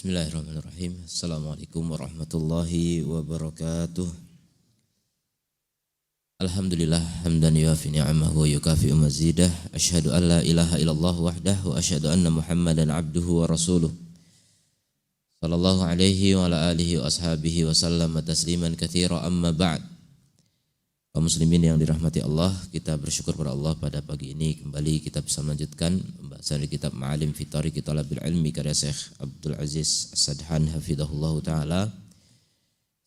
Bismillahirrahmanirrahim. Assalamualaikum warahmatullahi wabarakatuh. Alhamdulillah hamdan yuafi ni'amahu wa yukafi'u mazidah. Asyhadu an la ilaha illallah wahdahu wa asyhadu anna Muhammadan abduhu wa rasuluh. Sallallahu alaihi wa ala alihi wa ashabihi wa sallama tasliman katsira amma ba'd. Kaum muslimin yang dirahmati Allah, kita bersyukur kepada Allah pada pagi ini kembali kita bisa melanjutkan pembahasan dari kitab Ma'alim fi Thariqi Talabil Ilmi karya Syekh Abdul Aziz As-Sadhan hafizahullah taala.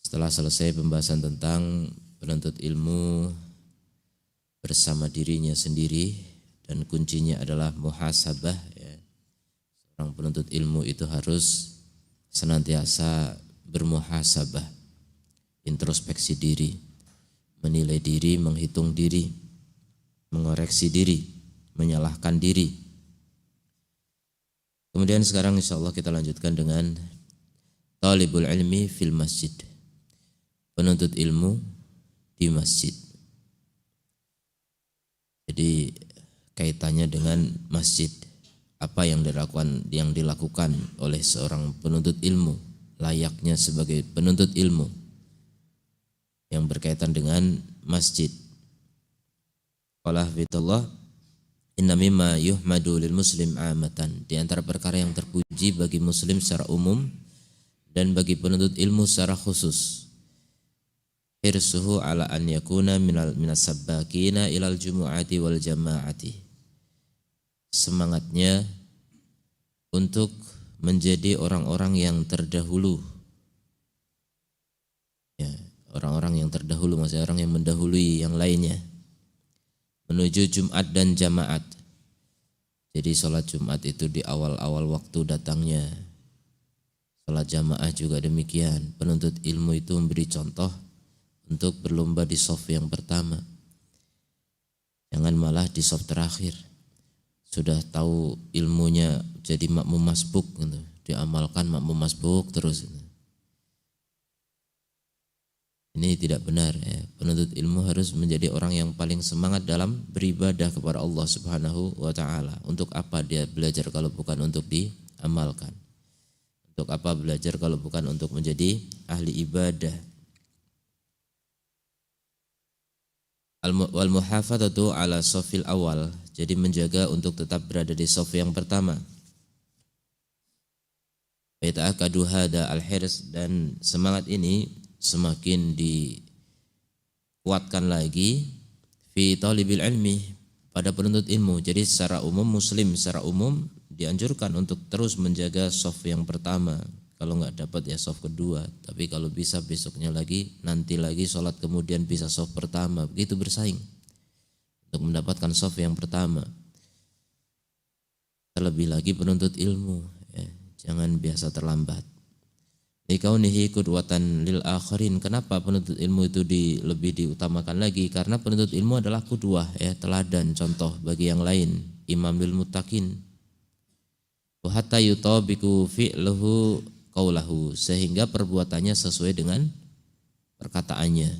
Setelah selesai pembahasan tentang penuntut ilmu bersama dirinya sendiri dan kuncinya adalah muhasabah, ya. Seorang penuntut ilmu itu harus senantiasa bermuhasabah, introspeksi diri, menilai diri, menghitung diri, mengoreksi diri, menyalahkan diri. Kemudian sekarang insyaallah kita lanjutkan dengan talibul ilmi fil masjid, penuntut ilmu di masjid. Jadi kaitannya dengan masjid, apa yang dilakukan oleh seorang penuntut ilmu, layaknya sebagai penuntut ilmu yang berkaitan dengan masjid. Qala hafizallah, inna mimma yuhmadu lil muslim amatan, di antara perkara yang terpuji bagi muslim secara umum dan bagi penuntut ilmu secara khusus, hirsuhu ala an yakuna minas sabbakina ilal jumu'ati wal jama'ati, semangatnya untuk menjadi orang-orang yang terdahulu, ya, orang-orang yang terdahulu, maksudnya orang yang mendahului yang lainnya menuju Jumat dan jamaat. Jadi sholat Jumat itu di awal-awal waktu datangnya, sholat jamaah juga demikian. Penuntut ilmu itu memberi contoh untuk berlomba di shaf yang pertama, jangan malah di shaf terakhir. Sudah tahu ilmunya jadi makmum masbuk gitu, diamalkan makmum masbuk terus. Ini tidak benar, ya. Penuntut ilmu harus menjadi orang yang paling semangat dalam beribadah kepada Allah Subhanahu wa taala. Untuk apa dia belajar kalau bukan untuk diamalkan? Untuk apa belajar kalau bukan untuk menjadi ahli ibadah? Wal muhafadzatu ala shafil awal, jadi menjaga untuk tetap berada di shaf yang pertama. Yata'akadu hada al-hirs, dan semangat ini semakin dikuatkan lagi fi talibil ilmi, pada penuntut ilmu. Jadi secara umum muslim secara umum dianjurkan untuk terus menjaga shaf yang pertama. Kalau enggak dapat ya shaf kedua, tapi kalau bisa besoknya lagi, nanti lagi sholat kemudian bisa shaf pertama, begitu bersaing untuk mendapatkan shaf yang pertama. Terlebih lagi penuntut ilmu, ya, jangan biasa terlambat. Likaunihi qudwatan lil akharin. Kenapa penuntut ilmu itu lebih diutamakan lagi? Karena penuntut ilmu adalah qudwah, ya, teladan, contoh bagi yang lain, imam lil muttaqin. Wa hatta yutabiqu fi'luhu qaulahu, sehingga perbuatannya sesuai dengan perkataannya.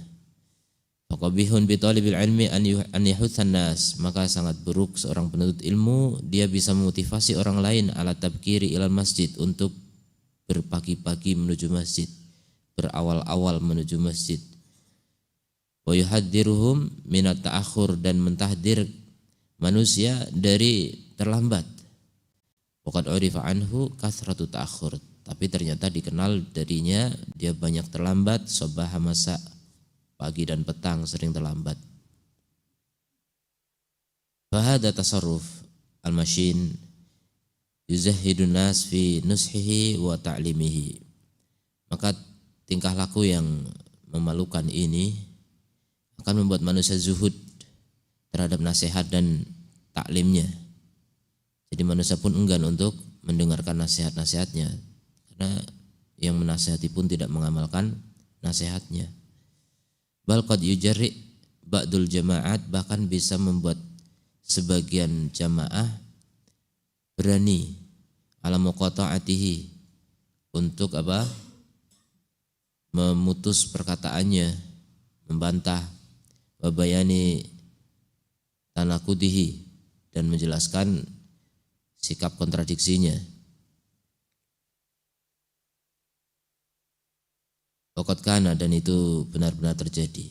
Faqabihun bi talibil ilmi an yahutsan nas, maka sangat buruk seorang penuntut ilmu dia bisa memotivasi orang lain ala tabkiri ilal masjid, untuk berpagi-pagi menuju masjid, berawal-awal menuju masjid. Wa yuhaddziruhum minat ta'akhur, dan mentahdir manusia dari terlambat. Waqad urifa anhu kathratu ta'akhur, tapi ternyata dikenal darinya dia banyak terlambat, sabah masa, pagi dan petang sering terlambat. Fa hadza tasarruf al-mashin yuzahhidun nas fi nushihi wa ta'limihi. Maka tingkah laku yang memalukan ini akan membuat manusia zuhud terhadap nasihat dan taklimnya. Jadi manusia pun enggan untuk mendengarkan nasihat-nasihatnya, karena yang menasihati pun tidak mengamalkan nasihatnya. Bal qad yujarri ba'dul jama'at, bahkan bisa membuat sebagian jamaah berani ala muqata'atihi, untuk apa? Memutus perkataannya, membantah, wa bayani tanakudihi, dan menjelaskan sikap kontradiksinya. Waqad kana, dan itu benar-benar terjadi.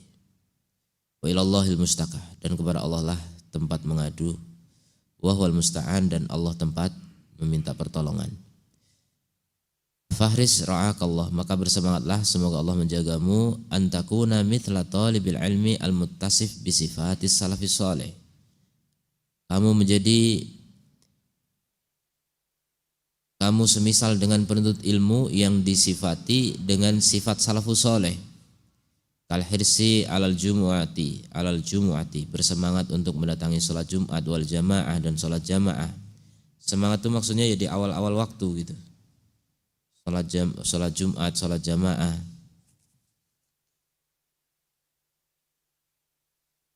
Wa ilallahil mustaqah, dan kepada Allah lah tempat mengadu. Wa huwal musta'an, dan Allah tempat meminta pertolongan. Fahris ra'akallah, maka bersemangatlah semoga Allah menjagamu, antakuna mithla talibil ilmi al-muttasif bisifatis salafis salih. Kamu semisal dengan penuntut ilmu yang disifati dengan sifat salafus saleh. Kal hirsi alal jumu'ati, bersemangat untuk mendatangi salat Jumat wal jamaah, dan salat jamaah. Semangat itu maksudnya ya di awal-awal waktu gitu. Salat Jumat, salat jamaah.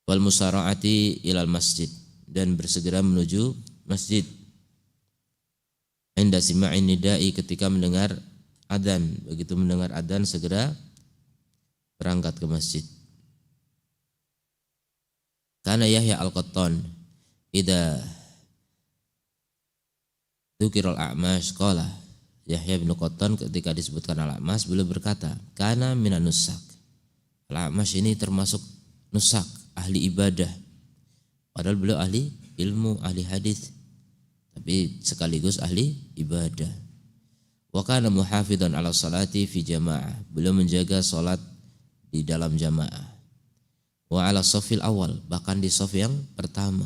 Wal musara'ati ilal masjid, dan bersegera menuju masjid. Inda sima'in nida'i, ketika mendengar adzan, begitu mendengar adzan segera berangkat ke masjid. Kana Yahya al-Qattan idza dzukirul a'mash qala, Yahya bin Qattan ketika disebutkan al-a'mash beliau berkata, kana minan nusak. Al-a'mash ini termasuk nusak, ahli ibadah. Padahal beliau ahli ilmu, ahli hadis, tapi sekaligus ahli ibadah. Wa kana muhafizan ala salati fi jamaah, beliau menjaga salat di dalam jamaah. Wa ala shafil awal, bahkan di shaf yang pertama.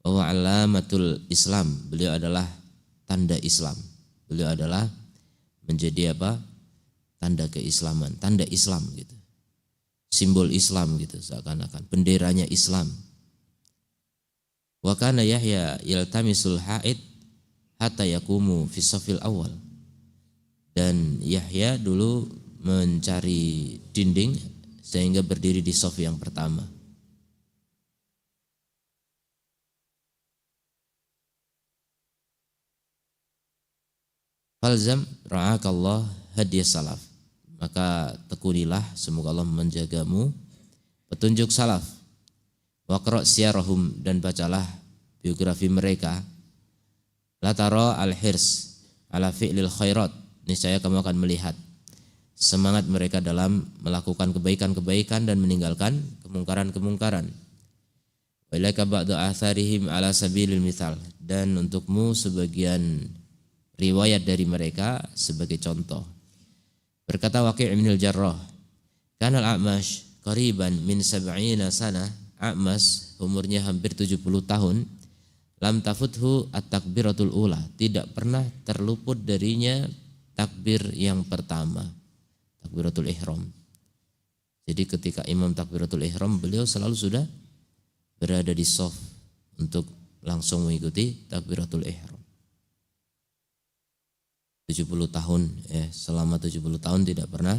Wa alamatul Islam, beliau adalah tanda Islam. Beliau adalah menjadi apa? Tanda keislaman, tanda Islam gitu. Simbol Islam gitu, seakan-akan benderanya Islam. Wa kana Yahya yaltamisul haid hatta yakumu fi shafil awal. Dan Yahya dulu mencari dinding sehingga berdiri di shaf yang pertama. Falzam ra'akallah hadiyas salaf, maka tekunilah semoga Allah menjagamu petunjuk salaf. Waqra' siyarahum, dan bacalah biografi mereka. La tara al-hirs ala fi'lil khairat, niscaya kamu akan melihat semangat mereka dalam melakukan kebaikan-kebaikan dan meninggalkan kemungkaran-kemungkaran. Wa ilaika ba'du atharihim ala sabilil mithal, dan untukmu sebagian riwayat dari mereka sebagai contoh. Berkata Waqi' bin al-Jarrah, kana al-A'mash qariban min 70 sanah, A'mas umurnya hampir 70 tahun, lam tafuthu at-takbiratul ula, tidak pernah terluput darinya takbir yang pertama, takbiratul ihram. Jadi ketika imam takbiratul ihram, beliau selalu sudah berada di shaf untuk langsung mengikuti takbiratul ihram. 70 tahun ya, selama 70 tahun tidak pernah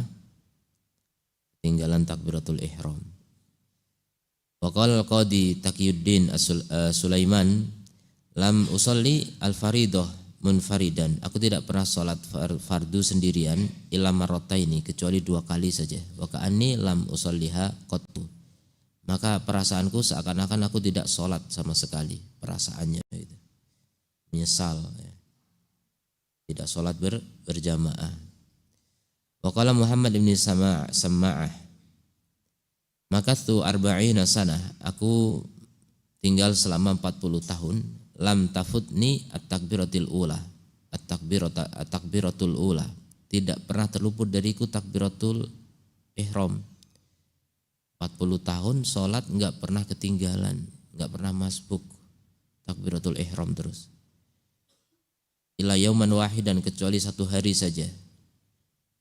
tinggalan takbiratul ihram. Wa qala al-Qadi Taqiyuddin Sulaiman, lam usalli al-faridah munfaridan, aku tidak pernah salat fardu sendirian illa marrataini, kecuali 2 kali saja. Wa ka'anni lam usalliha qattu, maka perasaanku seakan-akan aku tidak salat sama sekali, perasaannya itu menyesal ya, tidak salat berjamaah. Wa qala Muhammad bin Sama'ah, makathu arba'ina sanah, aku tinggal selama 40 tahun, lam tafutni at-takbiratul ula, at-takbiratul ula, tidak pernah terluput dariku takbiratul ihram. 40 tahun sholat enggak pernah ketinggalan, enggak pernah masbuk, takbiratul ihram terus. Ila yauman wahidan, kecuali 1 hari saja.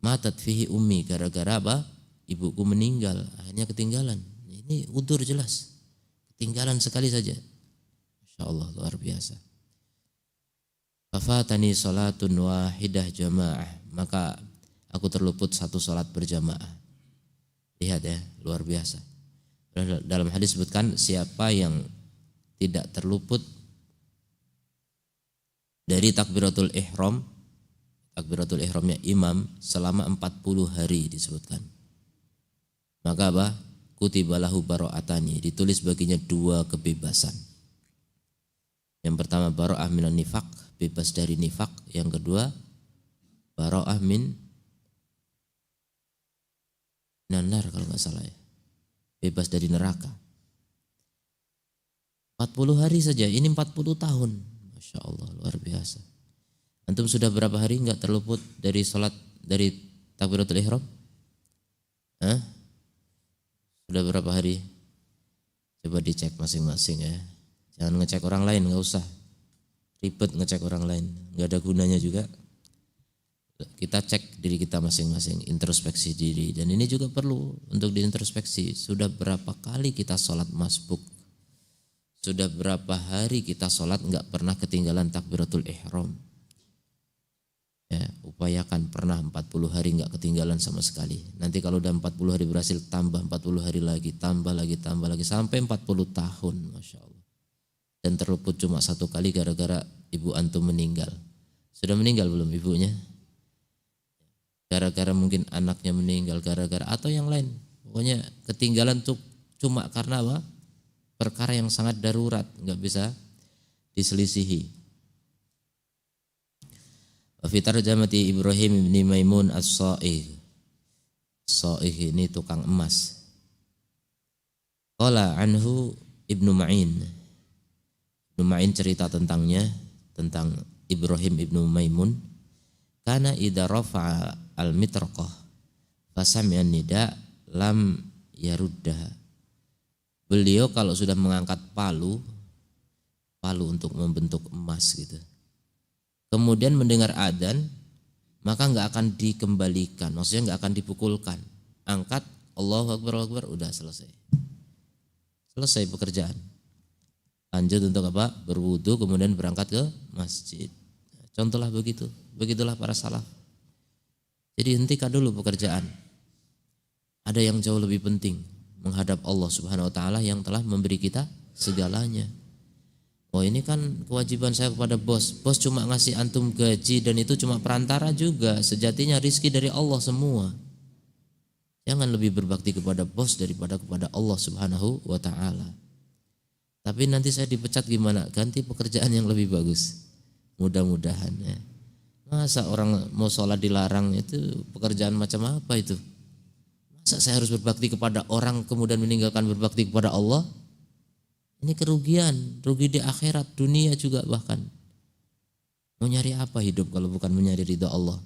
Matat fihi ummi, gara-gara apa? Ibuku meninggal, akhirnya ketinggalan. Ini udzur jelas, ketinggalan sekali saja. Masya Allah, luar biasa. Fafatani salatun wahidah jamaah, maka aku terluput 1 salat berjamaah. Lihat ya, luar biasa. Dalam hadis sebutkan siapa yang tidak terluput dari takbiratul ihram, takbiratul ihramnya imam selama 40 hari disebutkan, maka apa? Kutibalahu baro'atani, ditulis baginya 2 kebebasan. Yang pertama baro'ah minan nifaq, bebas dari nifaq. Yang kedua baro'ah min Nanar kalau nggak salah ya. Bebas dari neraka. 40 hari saja, ini 40 tahun. Masya Allah, luar biasa. Antum sudah berapa hari nggak terluput dari sholat, dari takbiratul ihram? Hah? Sudah berapa hari? Coba dicek masing-masing ya. Jangan ngecek orang lain, nggak usah. Ribet ngecek orang lain, nggak ada gunanya juga. Kita cek diri kita masing-masing, introspeksi diri. Dan ini juga perlu untuk diintrospeksi. Sudah berapa kali kita sholat masbuk? Sudah berapa hari kita sholat nggak pernah ketinggalan takbiratul ihram? Ya, upayakan pernah 40 hari nggak ketinggalan sama sekali. Nanti kalau udah 40 hari berhasil, tambah 40 hari lagi, tambah lagi, sampai 40 tahun, Masya Allah. Dan terluput cuma satu kali gara-gara ibu antum meninggal. Sudah meninggal belum ibunya? Gara-gara mungkin anaknya meninggal, gara-gara atau yang lain. Pokoknya ketinggalan tuh cuma karena apa? Perkara yang sangat darurat, nggak bisa diselisihi. Wa fi tarjamati Ibrahim bin Maimun as-Sa'ih. Sa'ih ini tukang emas. Qala anhu Ibnu Ma'in. Ibnu Ma'in cerita tentangnya, tentang Ibrahim ibnu Maimun. Kana idza rafa'a al-mitraqah fasami'an nida lam yaruddah. Beliau kalau sudah mengangkat palu untuk membentuk emas gitu, kemudian mendengar adzan, maka nggak akan dikembalikan, maksudnya nggak akan dipukulkan. Angkat, Allahu Akbar, Allahu Akbar, udah selesai pekerjaan. Lanjut untuk apa? Berwudu, kemudian berangkat ke masjid. Contohlah begitu, begitulah para salaf. Jadi hentikan dulu pekerjaan. Ada yang jauh lebih penting, menghadap Allah Subhanahu wa taala yang telah memberi kita segalanya. Oh, ini kan kewajiban saya kepada bos. Bos cuma ngasih antum gaji dan itu cuma perantara juga. Sejatinya rizki dari Allah semua. Jangan lebih berbakti kepada bos daripada kepada Allah Subhanahu wa taala. Tapi nanti saya dipecat gimana? Ganti pekerjaan yang lebih bagus. Mudah-mudahan ya. Masa orang mau sholat dilarang, itu pekerjaan macam apa itu? Masa saya harus berbakti kepada orang kemudian meninggalkan berbakti kepada Allah? Ini kerugian, rugi di akhirat, dunia juga bahkan. Mau nyari apa hidup kalau bukan mencari ridha Allah?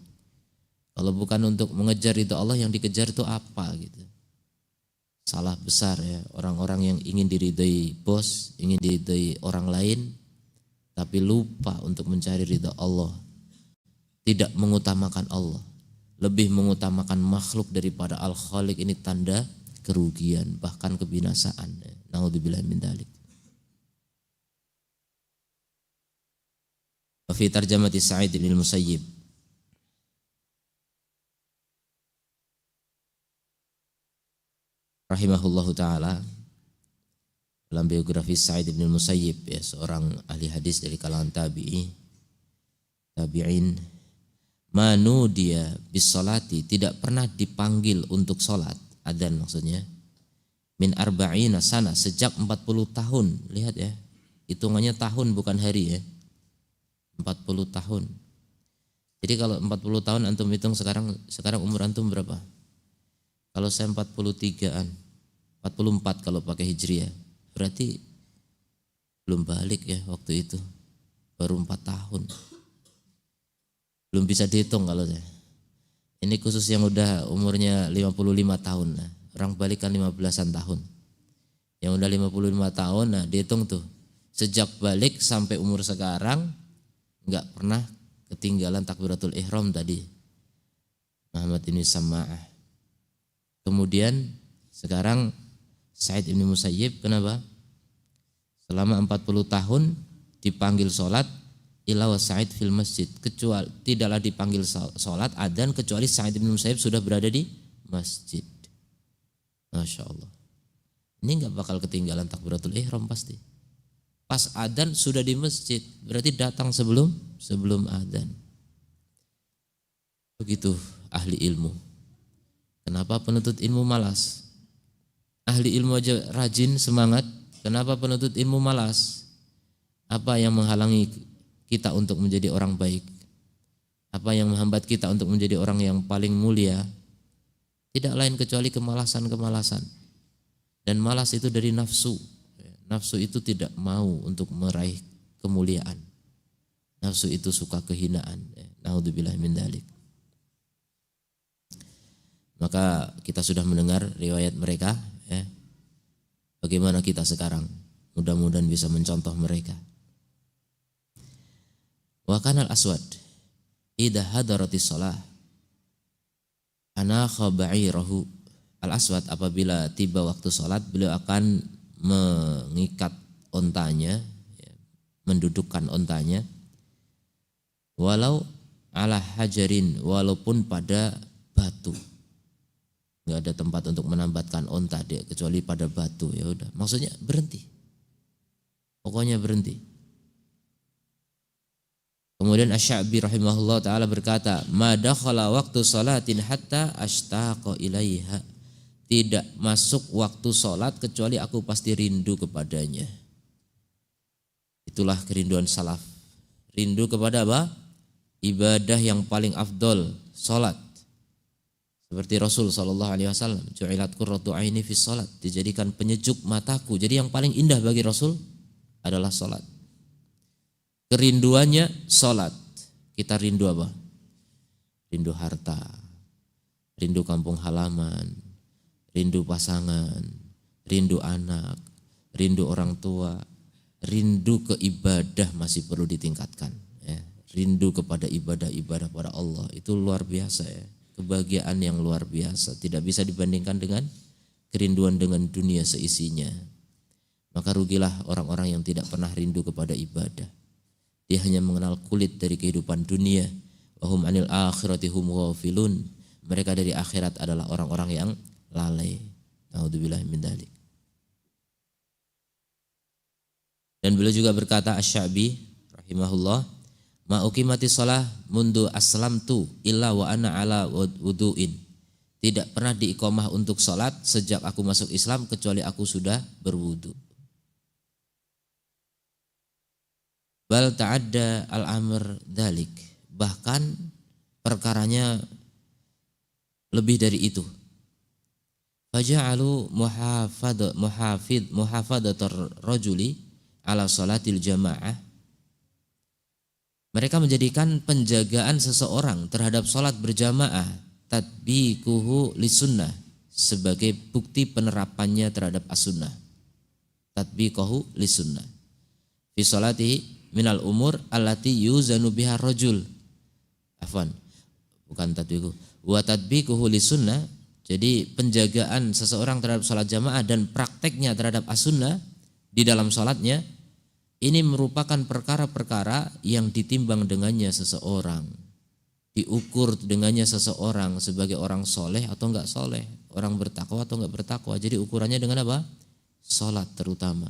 Kalau bukan untuk mengejar ridha Allah, yang dikejar itu apa gitu? Salah besar ya, orang-orang yang ingin diridhai bos, ingin diridhai orang lain, tapi lupa untuk mencari ridha Allah. Tidak mengutamakan Allah, lebih mengutamakan makhluk daripada Al-Khaliq, ini tanda kerugian, bahkan kebinasaan. Naudzubillah min dzalik. Wa fi tarjamati Sa'id bin Musayyib. Rahimahullahu taala, dalam biografi Sa'id bin Musayyib, ya, seorang ahli hadis dari kalangan tabi'in. Manu dia bis salati, tidak pernah dipanggil untuk sholat, adzan maksudnya, min arba'ina sana, sejak 40 tahun. Lihat ya, hitungannya tahun bukan hari ya, 40 tahun. Jadi kalau 40 tahun antum hitung sekarang umur antum berapa? Kalau saya 43-an, 44 kalau pakai hijriah, berarti belum balik ya waktu itu, baru 4 tahun. Belum bisa dihitung kalau saya. Ini khusus yang udah umurnya 55 tahun. Nah, orang balik kan 15-an tahun. Yang udah 55 tahun, nah dihitung tuh. Sejak balik sampai umur sekarang enggak pernah ketinggalan takbiratul ihram tadi. Muhammad bin Sama'ah. Kemudian sekarang Sa'id bin Musayyib, kenapa? Selama 40 tahun dipanggil sholat, ila wa Sa'id fil masjid, kecuali tidaklah dipanggil sholat adzan kecuali Sa'id bin Musayyib sudah berada di masjid. Masya Allah. Ini enggak bakal ketinggalan takbiratul ihram pasti. Pas adzan sudah di masjid, berarti datang sebelum adzan. Begitu ahli ilmu. Kenapa penuntut ilmu malas? Ahli ilmu aja rajin, semangat. Kenapa penuntut ilmu malas? Apa yang menghalangi kita untuk menjadi orang baik? Apa yang menghambat kita untuk menjadi orang yang paling mulia? Tidak lain kecuali kemalasan-kemalasan. Dan malas itu dari nafsu. Nafsu itu tidak mau untuk meraih kemuliaan. Nafsu itu suka kehinaan. Naudzubillah min dzalik. Maka kita sudah mendengar riwayat mereka, ya. Bagaimana kita sekarang? Mudah-mudahan bisa mencontoh mereka. Wa kanal aswad idza hadaratis shalah anakha ba'irahu. Al-aswad apabila tiba waktu salat beliau akan mengikat ontanya, ya, mendudukkan ontanya walau ala hajarin, walaupun pada batu. Enggak ada tempat untuk menambatkan onta dia kecuali pada batu, ya udah. Maksudnya berhenti. Pokoknya berhenti. Kemudian Asy-Sya'bi rahimahullah taala berkata, "Ma dakhala waqtu salatin hatta ashtaqa ilaiha." Tidak masuk waktu salat kecuali aku pasti rindu kepadanya. Itulah kerinduan salaf. Rindu kepada apa? Ibadah yang paling afdol, salat. Seperti Rasul sallallahu alaihi wasallam, "Ju'ilat qurratu aini fi shalat." Dijadikan penyejuk mataku. Jadi yang paling indah bagi Rasul adalah salat. Kerinduannya salat. Kita rindu apa? Rindu harta, rindu kampung halaman, rindu pasangan, rindu anak, rindu orang tua, rindu ke ibadah masih perlu ditingkatkan. Ya. Rindu kepada ibadah-ibadah pada Allah itu luar biasa, ya. Kebahagiaan yang luar biasa, tidak bisa dibandingkan dengan kerinduan dengan dunia seisinya. Maka rugilah orang-orang yang tidak pernah rindu kepada ibadah. Dia hanya mengenal kulit dari kehidupan dunia. Wahum anil akhirati hum ghafilun. Mereka dari akhirat adalah orang-orang yang lalai. Naudzubillah min dzalik. Dan beliau juga berkata, Asy-Sya'bi rahimahullah, "Ma uqimati shalah mundu aslamtu illa wa ana ala wudu'in." Tidak pernah diiqamah untuk salat sejak aku masuk Islam kecuali aku sudah berwudu. Bal ta'adda al-amr dzalik. Bahkan perkaranya lebih dari itu. Faja'alu muhafadatar rajuli ala salatil jamaah. Mereka menjadikan penjagaan seseorang terhadap salat berjamaah tatbiquhu lisunnah sebagai bukti penerapannya terhadap as-sunnah. Tatbiquhu lisunnah. Fi salatihi minal umur allati yuzanu biha rajul. Afwan, bukan tatbiquhu. Wa tatbiquhu lisunnah. Jadi penjagaan seseorang terhadap salat jamaah dan prakteknya terhadap as-sunnah di dalam salatnya ini merupakan perkara-perkara yang ditimbang dengannya seseorang, diukur dengannya seseorang sebagai orang soleh atau enggak soleh, orang bertakwa atau enggak bertakwa. Jadi ukurannya dengan apa? Salat terutama.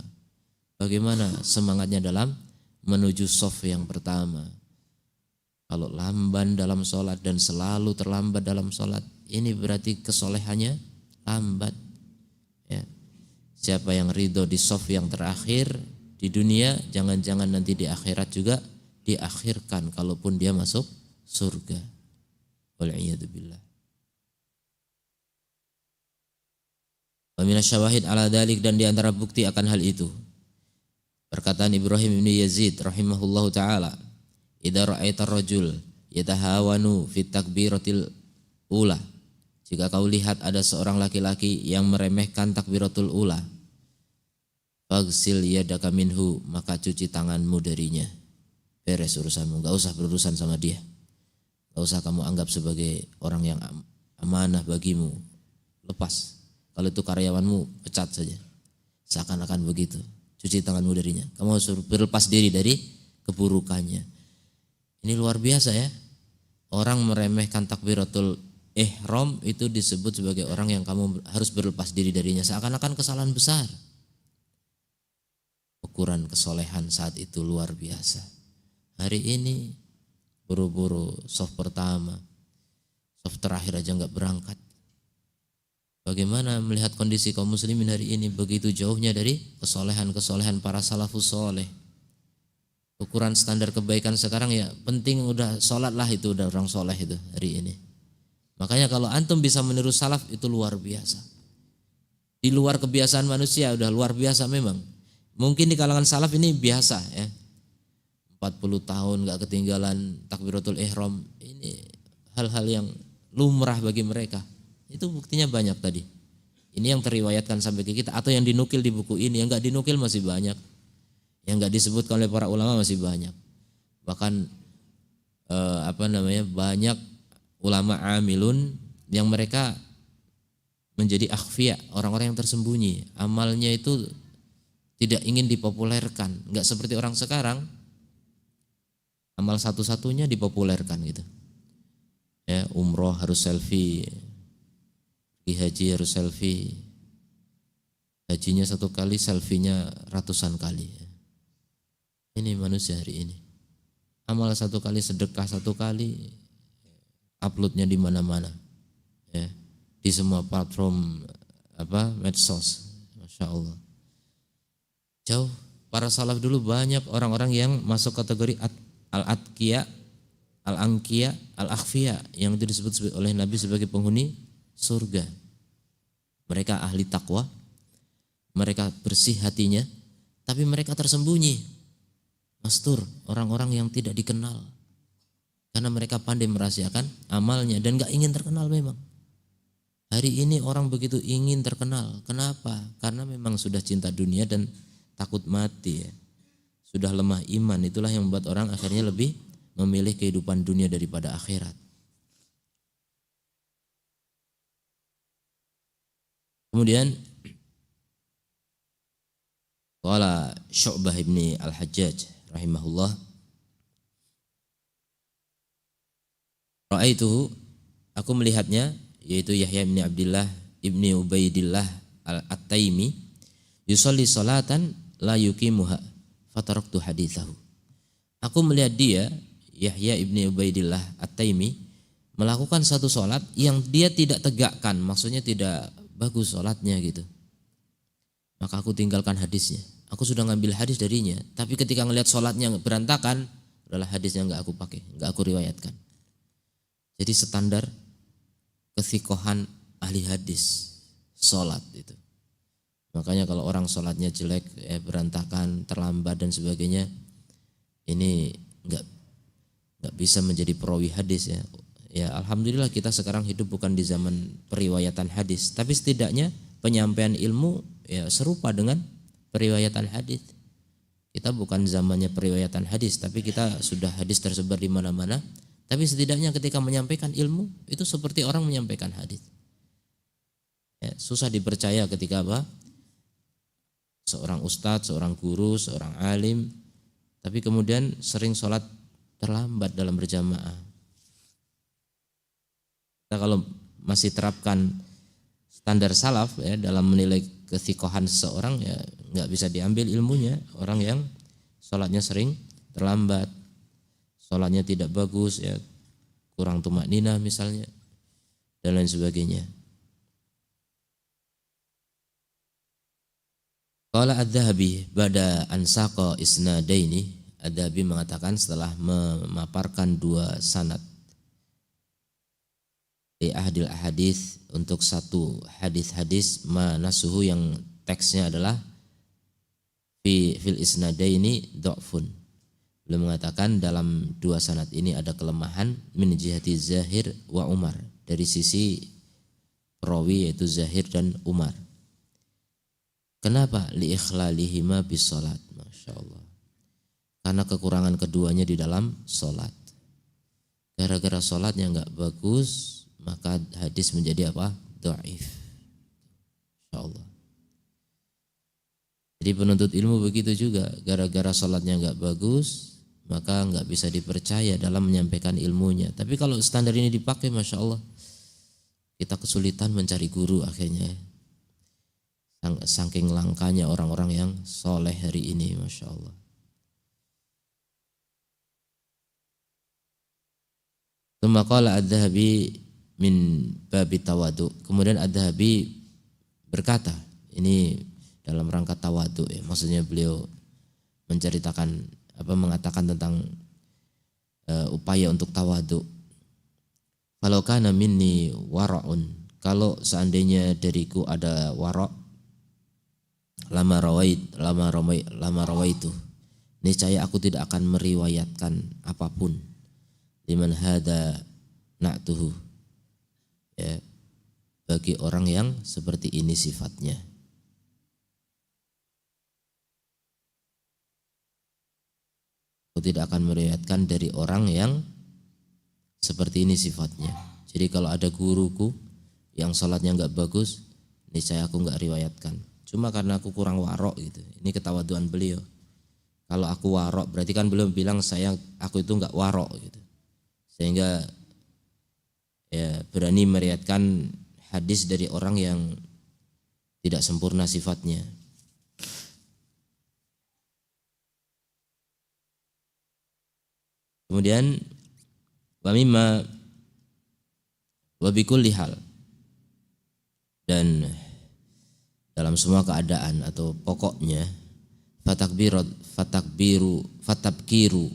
Bagaimana semangatnya dalam menuju shaf yang pertama. Kalau lamban dalam salat dan selalu terlambat dalam salat, ini berarti kesolehannya lambat. Ya. Siapa yang ridho di shaf yang terakhir di dunia, jangan-jangan nanti di akhirat juga diakhirkan kalaupun dia masuk surga. Wal'iyadzubillah. Wa minasyawahid ala dzalik, dan di antara bukti akan hal itu perkataan Ibrahim bin Yazid rahimahullahu taala, "Idza ra'aita ar-rajul yatahawanu fit takbiratil ula." Jika kau lihat ada seorang laki-laki yang meremehkan takbiratul ula, faghsil yadaka minhu, maka cuci tanganmu darinya. Beres urusanmu, enggak usah berurusan sama dia. Enggak usah kamu anggap sebagai orang yang amanah bagimu. Lepas. Kalau itu karyawanmu, pecat saja. Seakan-akan begitu. Cuci tanganmu darinya. Kamu harus berlepas diri dari keburukannya. Ini luar biasa, ya. Orang meremehkan takbiratul ihram itu disebut sebagai orang yang kamu harus berlepas diri darinya. Seakan-akan kesalahan besar. Ukuran kesolehan saat itu luar biasa. Hari ini buru-buru shaf pertama, shaf terakhir aja enggak berangkat. Bagaimana melihat kondisi kaum muslimin hari ini? Begitu jauhnya dari kesolehan-kesolehan para salafus soleh. Ukuran standar kebaikan sekarang ya penting udah sholat lah, itu udah orang soleh itu hari ini. Makanya kalau antum bisa meniru salaf itu luar biasa. Di luar kebiasaan manusia udah luar biasa memang. Mungkin di kalangan salaf ini biasa ya. 40 tahun gak ketinggalan takbiratul ihram. Ini hal-hal yang lumrah bagi mereka. Itu buktinya banyak tadi. Ini yang teriwayatkan sampai ke kita atau yang dinukil di buku ini. Yang gak dinukil masih banyak. Yang gak disebutkan oleh para ulama masih banyak. Bahkan banyak ulama amilun yang mereka menjadi akhfiya, orang-orang yang tersembunyi. Amalnya itu tidak ingin dipopulerkan, enggak seperti orang sekarang. Amal satu-satunya dipopulerkan gitu. Ya, umroh harus selfie, pergi haji harus selfie. Hajinya 1 kali, selfie-nya ratusan kali. Ini manusia hari ini. Amal 1 kali, sedekah 1 kali, uploadnya di mana-mana, ya, di semua platform medsos, masya Allah. Jauh para salaf dulu banyak orang-orang yang masuk kategori al-atqiya, al-anqiya, al-akhfiya yang disebut oleh Nabi sebagai penghuni surga. Mereka ahli takwa, mereka bersih hatinya, tapi mereka tersembunyi, mastur, orang-orang yang tidak dikenal. Karena mereka pandai merahasiakan amalnya dan gak ingin terkenal memang. Hari ini orang begitu ingin terkenal. Kenapa? Karena memang sudah cinta dunia dan takut mati ya. Sudah lemah iman, itulah yang membuat orang akhirnya lebih memilih kehidupan dunia daripada akhirat. Kemudian qala Syu'bah ibni al-Hajjaj rahimahullah, ra'aituhu, aku melihatnya, yaitu Yahya bin Abdullah ibni Ubaidillah al-At-Taimi, yusolli salatan la yuqimuha fataraktu hadithahu. Aku melihat dia, Yahya ibni Ubaidillah At-Taimi, melakukan satu salat yang dia tidak tegakkan, maksudnya tidak bagus salatnya gitu. Maka aku tinggalkan hadisnya. Aku sudah ngambil hadis darinya, tapi ketika ngelihat salatnya berantakan, adalah hadisnya enggak aku pakai, enggak aku riwayatkan. Jadi standar kesikohan ahli hadis sholat itu. Makanya kalau orang sholatnya jelek, berantakan, terlambat dan sebagainya, ini nggak bisa menjadi perawi hadis ya. Ya alhamdulillah kita sekarang hidup bukan di zaman periwayatan hadis, tapi setidaknya penyampaian ilmu ya serupa dengan periwayatan hadis. Kita bukan zamannya periwayatan hadis, tapi kita sudah hadis tersebar di mana-mana. Tapi setidaknya ketika menyampaikan ilmu itu seperti orang menyampaikan hadis. Ya, susah dipercaya ketika seorang ustadz, seorang guru, seorang alim, tapi kemudian sering sholat terlambat dalam berjamaah. Kita kalau masih terapkan standar salaf ya dalam menilai kesikohan seseorang ya nggak bisa diambil ilmunya. Orang yang sholatnya sering terlambat, sholatnya tidak bagus ya, kurang tumakninah misalnya dan lain sebagainya. Qala Adz-Dzahabi ba'da an saqa isnadaini, Adz-Dzahabi mengatakan setelah memaparkan 2 sanad di ahdil ahadits untuk satu hadis-hadis manasuhu yang teksnya adalah fil isnadaini dha'fun. Beliau mengatakan dalam 2 sanad ini ada kelemahan min jihati Zahir wa Umar, dari sisi perawi yaitu Zahir dan Umar. Kenapa? Li ikhlalihima bis salat. Masyaallah. Karena kekurangan keduanya di dalam salat. Gara-gara salatnya enggak bagus, maka hadis menjadi apa? Dhaif. Masyaallah. Jadi penuntut ilmu begitu juga, gara-gara salatnya enggak bagus, maka enggak bisa dipercaya dalam menyampaikan ilmunya. Tapi kalau standar ini dipakai, Masya Allah, kita kesulitan mencari guru akhirnya. Saking langkanya orang-orang yang soleh hari ini, Masya Allah. Tsumma qala Adz-Dzahabi min babi tawadu. Kemudian Adz-Dzahabi berkata, ini dalam rangka tawadu ya, maksudnya beliau menceritakan mengatakan tentang upaya untuk tawadu. Kalau kana minni wara'un, kalau seandainya dariku ada wara', lama rawaitu, niscaya aku tidak akan meriwayatkan apapun liman hada na'tuhu, ya, bagi orang yang seperti ini sifatnya. Aku tidak akan meriwayatkan dari orang yang seperti ini sifatnya. Jadi kalau ada guruku yang salatnya enggak bagus, niscaya aku enggak riwayatkan. Cuma karena aku kurang warok gitu. Ini ketawaduan beliau. Kalau aku warok berarti kan beliau bilang aku itu enggak warok gitu. Sehingga ya berani meriwayatkan hadis dari orang yang tidak sempurna sifatnya. Kemudian wa mimma wa bikulli hal, dan dalam semua keadaan atau pokoknya fatabkiru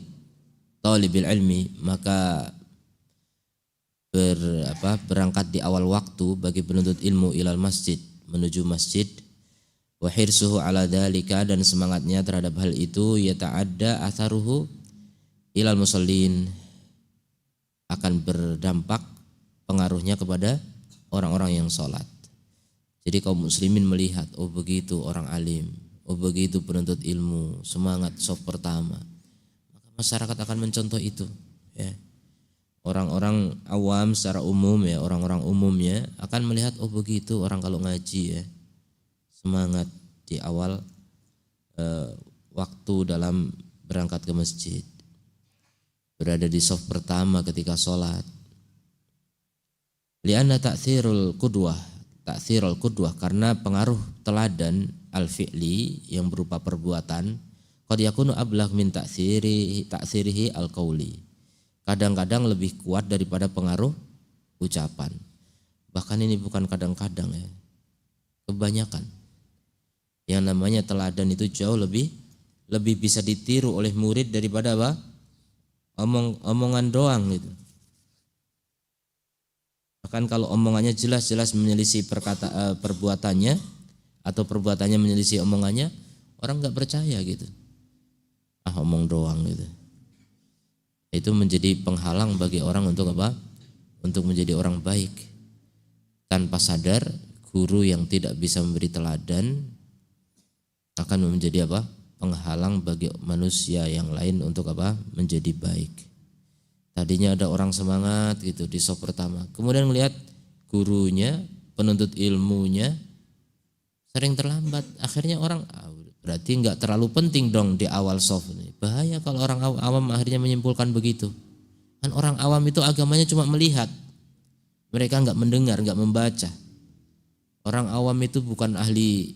talibil ilmi, maka berangkat di awal waktu bagi penuntut ilmu ilal masjid, menuju masjid, wa hirsuhu ala dzalika, dan semangatnya terhadap hal itu, yata'adda atharuhu ilal musallin, akan berdampak pengaruhnya kepada orang-orang yang sholat. Jadi kaum muslimin melihat, oh begitu orang alim, oh begitu penuntut ilmu, semangat shaf pertama, maka masyarakat akan mencontoh itu, ya. Orang-orang awam secara umum, ya, orang-orang umumnya akan melihat, oh begitu orang kalau ngaji, ya, semangat di awal waktu dalam berangkat ke masjid, berada di shaf pertama ketika sholat. Lianna ta'thirul qudwah, karena pengaruh teladan al-fi'li yang berupa perbuatan, qad yakunu ablagh min ta'thirihi al-qauli, kadang-kadang lebih kuat daripada pengaruh ucapan. Bahkan ini bukan kadang-kadang, ya, kebanyakan. Yang namanya teladan itu jauh lebih bisa ditiru oleh murid daripada apa? Omongan doang gitu. Bahkan kalau omongannya jelas-jelas menyelisih perbuatannya, atau perbuatannya menyelisih omongannya, orang nggak percaya gitu. Omong doang gitu. Itu menjadi penghalang bagi orang untuk apa? Untuk menjadi orang baik. Tanpa sadar, guru yang tidak bisa memberi teladan akan menjadi apa? Penghalang bagi manusia yang lain untuk apa? Menjadi baik. Tadinya ada orang semangat gitu di shaf pertama, kemudian melihat gurunya, penuntut ilmunya sering terlambat, akhirnya orang berarti nggak terlalu penting dong di awal shaf ini. Bahaya kalau orang awam akhirnya menyimpulkan begitu. Kan orang awam itu agamanya cuma melihat, mereka nggak mendengar, nggak membaca. Orang awam itu bukan ahli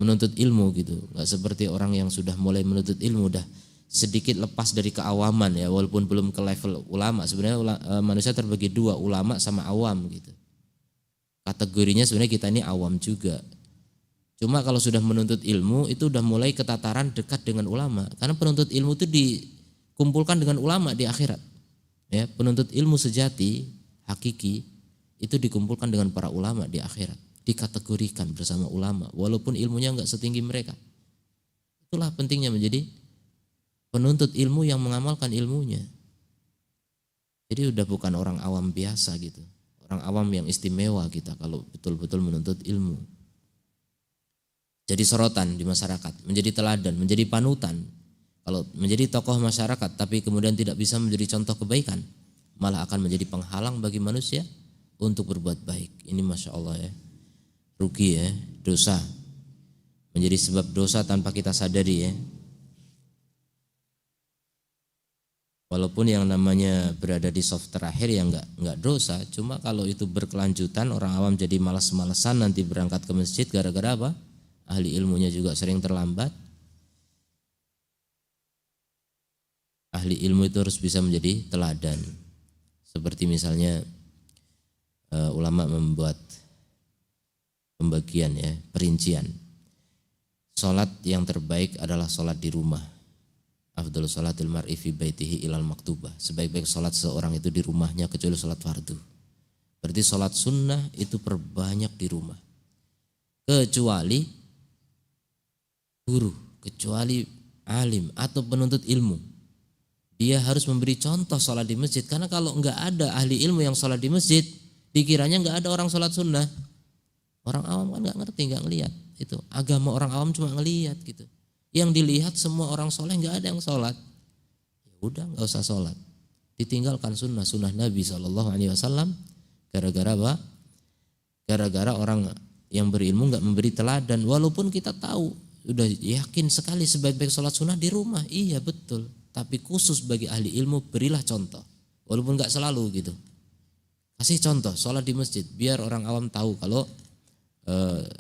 menuntut ilmu gitu, nggak seperti orang yang sudah mulai menuntut ilmu, udah sedikit lepas dari keawaman, ya, walaupun belum ke level ulama. Sebenarnya manusia terbagi dua, ulama sama awam gitu. Kategorinya sebenarnya kita ini awam juga. Cuma kalau sudah menuntut ilmu itu udah mulai ke tataran dekat dengan ulama, karena penuntut ilmu itu dikumpulkan dengan ulama di akhirat. Ya, penuntut ilmu sejati, hakiki itu dikumpulkan dengan para ulama di akhirat, dikategorikan bersama ulama walaupun ilmunya enggak setinggi mereka. Itulah pentingnya menjadi penuntut ilmu yang mengamalkan ilmunya. Jadi udah bukan orang awam biasa gitu. Orang awam yang istimewa kita kalau betul-betul menuntut ilmu. Jadi sorotan di masyarakat, menjadi teladan, menjadi panutan. Kalau menjadi tokoh masyarakat tapi kemudian tidak bisa menjadi contoh kebaikan, malah akan menjadi penghalang bagi manusia untuk berbuat baik. Ini Masya Allah, ya, rugi, ya, dosa. Menjadi sebab dosa tanpa kita sadari, ya. Walaupun yang namanya berada di shaf terakhir ya enggak dosa, cuma kalau itu berkelanjutan orang awam jadi malas-malesan nanti berangkat ke masjid gara-gara apa? Ahli ilmunya juga sering terlambat. Ahli ilmu itu harus bisa menjadi teladan. Seperti misalnya ulama membuat pembagian, ya, perincian. Salat yang terbaik adalah salat di rumah. Afdhalus salatil mar'i fi baitihi ilal maktubah. Sebaik-baik salat seorang itu di rumahnya kecuali salat fardu. Berarti salat sunnah itu perbanyak di rumah. Kecuali guru, kecuali alim atau penuntut ilmu. Dia harus memberi contoh salat di masjid. Karena kalau enggak ada ahli ilmu yang salat di masjid, dikiranya enggak ada orang salat sunnah. Orang awam kan enggak ngerti, enggak ngelihat. Itu agama orang awam cuma ngelihat gitu. Yang dilihat semua orang soleh nggak ada yang sholat, ya udah nggak usah sholat, ditinggalkan sunnah Nabi SAW. Gara-gara apa? Gara-gara orang yang berilmu nggak memberi teladan. Walaupun kita tahu, udah yakin sekali sebaik-baik sholat sunnah di rumah, iya betul. Tapi khusus bagi ahli ilmu berilah contoh, walaupun nggak selalu gitu. Kasih contoh sholat di masjid, biar orang awam tahu kalau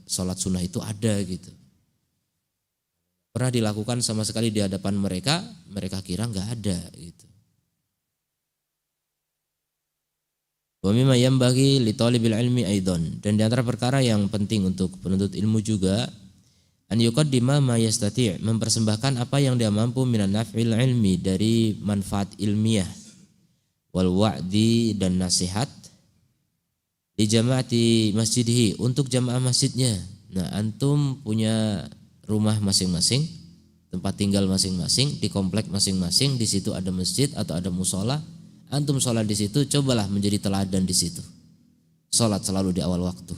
sholat sunnah itu ada gitu. Pernah dilakukan sama sekali di hadapan mereka, mereka kira nggak ada gitu. Wa mimma yanbaghi li talibil ilmi aidan, dan di antara perkara yang penting untuk penuntut ilmu juga an yuqaddima ma yastati', mempersembahkan apa yang dia mampu minan naf'il ilmi, dari manfaat ilmiah, wal wa'di, dan nasihat, di jamaati masjidihi, untuk jamaah masjidnya. Nah, antum punya rumah masing-masing, tempat tinggal masing-masing, di komplek masing-masing, di situ ada masjid atau ada musola, antum sholat di situ, cobalah menjadi teladan di situ. Sholat selalu di awal waktu,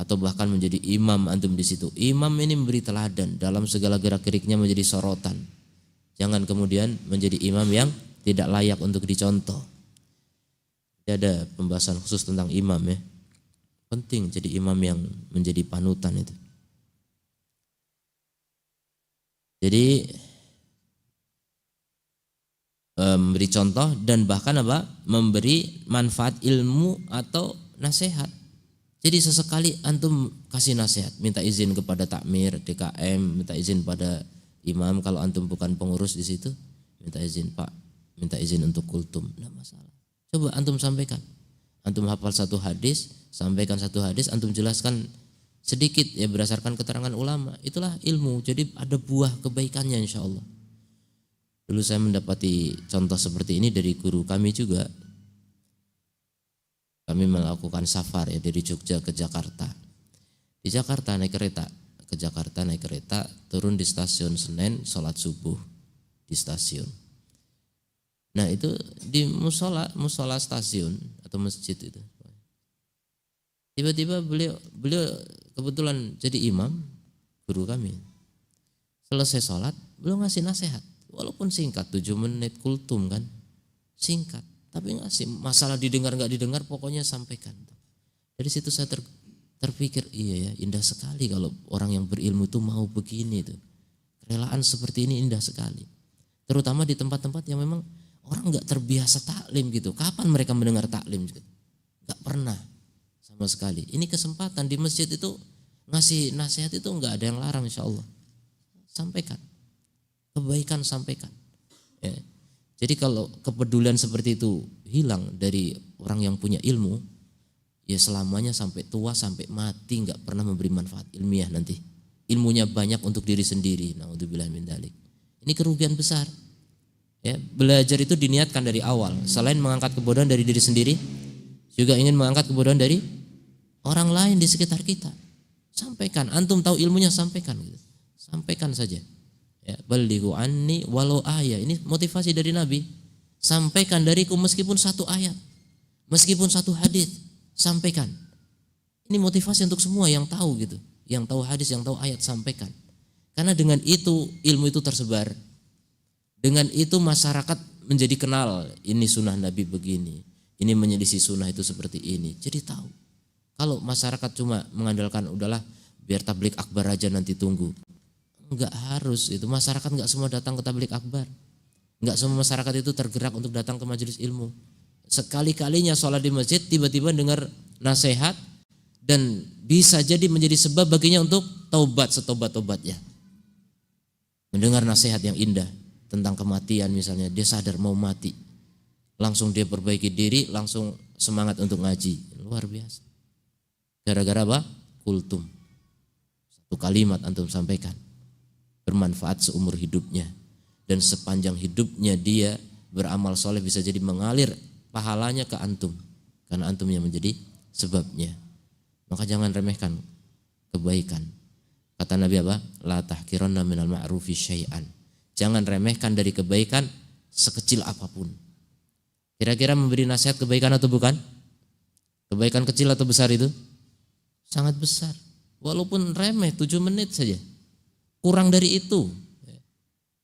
atau bahkan menjadi imam antum di situ. Imam ini memberi teladan dalam segala gerak-geriknya, menjadi sorotan. Jangan kemudian menjadi imam yang tidak layak untuk dicontoh. Ada pembahasan khusus tentang imam ya. Penting jadi imam yang menjadi panutan itu. Jadi memberi contoh dan bahkan apa? Memberi manfaat ilmu atau nasihat. Jadi sesekali antum kasih nasihat, minta izin kepada takmir, DKM, minta izin pada imam kalau antum bukan pengurus di situ, minta izin Pak, minta izin untuk kultum, enggak masalah. Coba antum sampaikan. Antum hafal satu hadis, sampaikan satu hadis, antum jelaskan sedikit ya berdasarkan keterangan ulama. Itulah ilmu. Jadi ada buah kebaikannya insya Allah. Dulu saya mendapati contoh seperti ini dari guru kami juga. Kami melakukan safar ya dari Jogja ke Jakarta. Di Jakarta naik kereta, ke Jakarta naik kereta, turun di stasiun Senen, sholat subuh di stasiun. Nah itu di musola stasiun atau masjid itu. Tiba-tiba beliau kebetulan jadi imam, guru kami. Selesai sholat, beliau ngasih nasihat. Walaupun singkat, 7 menit kultum kan, singkat. Tapi ngasih, masalah didengar nggak didengar, pokoknya sampaikan. Dari situ saya terpikir, iya ya, indah sekali kalau orang yang berilmu itu mau begini tuh. Kerelaan seperti ini indah sekali. Terutama di tempat-tempat yang memang orang nggak terbiasa taklim gitu. Kapan mereka mendengar taklim? Nggak pernah. Sama sekali. Ini kesempatan di masjid itu ngasih nasihat itu enggak ada yang larang insya Allah. Sampaikan. Kebaikan sampaikan. Ya. Jadi kalau kepedulian seperti itu hilang dari orang yang punya ilmu, ya selamanya sampai tua, sampai mati enggak pernah memberi manfaat ilmiah nanti. Ilmunya banyak untuk diri sendiri. Naudzubillah min dzalik. Ini kerugian besar. Ya, belajar itu diniatkan dari awal. Selain mengangkat kebodohan dari diri sendiri, juga ingin mengangkat kebodohan dari orang lain di sekitar kita. Sampaikan, antum tahu ilmunya, sampaikan gitu. Sampaikan saja. Ya, balighu anni walau ayat. Ini motivasi dari Nabi. Sampaikan dariku meskipun satu ayat, meskipun satu hadis, sampaikan. Ini motivasi untuk semua yang tahu gitu, yang tahu hadis, yang tahu ayat, sampaikan. Karena dengan itu ilmu itu tersebar. Dengan itu masyarakat menjadi kenal, ini sunnah Nabi begini, ini menyelisih sunnah itu seperti ini. Jadi tahu. Kalau masyarakat cuma mengandalkan udahlah biar tablik akbar aja nanti tunggu. Enggak harus itu, masyarakat enggak semua datang ke tablik akbar. Enggak semua masyarakat itu tergerak untuk datang ke majelis ilmu. Sekali-kalinya sholat di masjid tiba-tiba dengar nasihat dan bisa jadi menjadi sebab baginya untuk taubat setobat-tobatnya. Mendengar nasihat yang indah tentang kematian misalnya, dia sadar mau mati. Langsung dia perbaiki diri, langsung semangat untuk ngaji. Luar biasa. Gara-gara apa? Kultum. Satu kalimat antum sampaikan. Bermanfaat seumur hidupnya. dan sepanjang hidupnya dia beramal soleh bisa jadi mengalir pahalanya ke antum karena antum yang menjadi sebabnya. Maka jangan remehkan kebaikan. Kata Nabi apa? La tahkiranna minal ma'rufi syai'an. Jangan remehkan dari kebaikan sekecil apapun. Kira-kira memberi nasihat kebaikan atau bukan? Kebaikan kecil atau besar itu? Sangat besar. Walaupun remeh 7 menit saja. Kurang dari itu.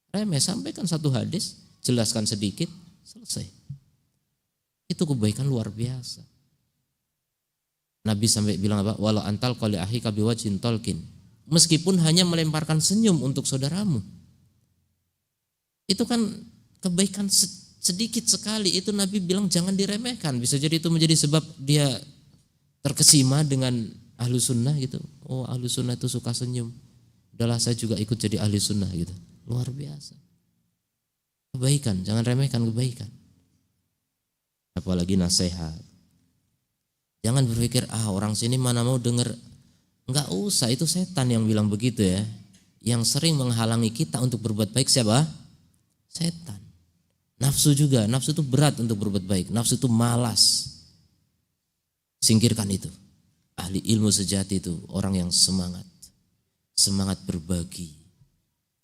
Remeh, sampaikan satu hadis, jelaskan sedikit, selesai. Itu kebaikan luar biasa. Nabi sampai bilang apa? Walau antal qali akhika biwajhin talqin. Meskipun hanya melemparkan senyum untuk saudaramu. Itu kan kebaikan sedikit sekali. Itu Nabi bilang jangan diremehkan. Bisa jadi itu menjadi sebab dia terkesima dengan ahlu sunnah gitu. Oh, ahlu sunnah itu suka senyum. Udahlah saya juga ikut jadi ahli sunnah gitu. Luar biasa. Kebaikan, jangan remehkan kebaikan. Apalagi nasihat. Jangan berpikir, orang sini mana mau dengar. Enggak usah, itu setan yang bilang begitu ya. Yang sering menghalangi kita untuk berbuat baik siapa? Setan. Nafsu juga, nafsu itu berat untuk berbuat baik. Nafsu itu malas. Singkirkan itu. Ahli ilmu sejati itu orang yang semangat. Semangat berbagi.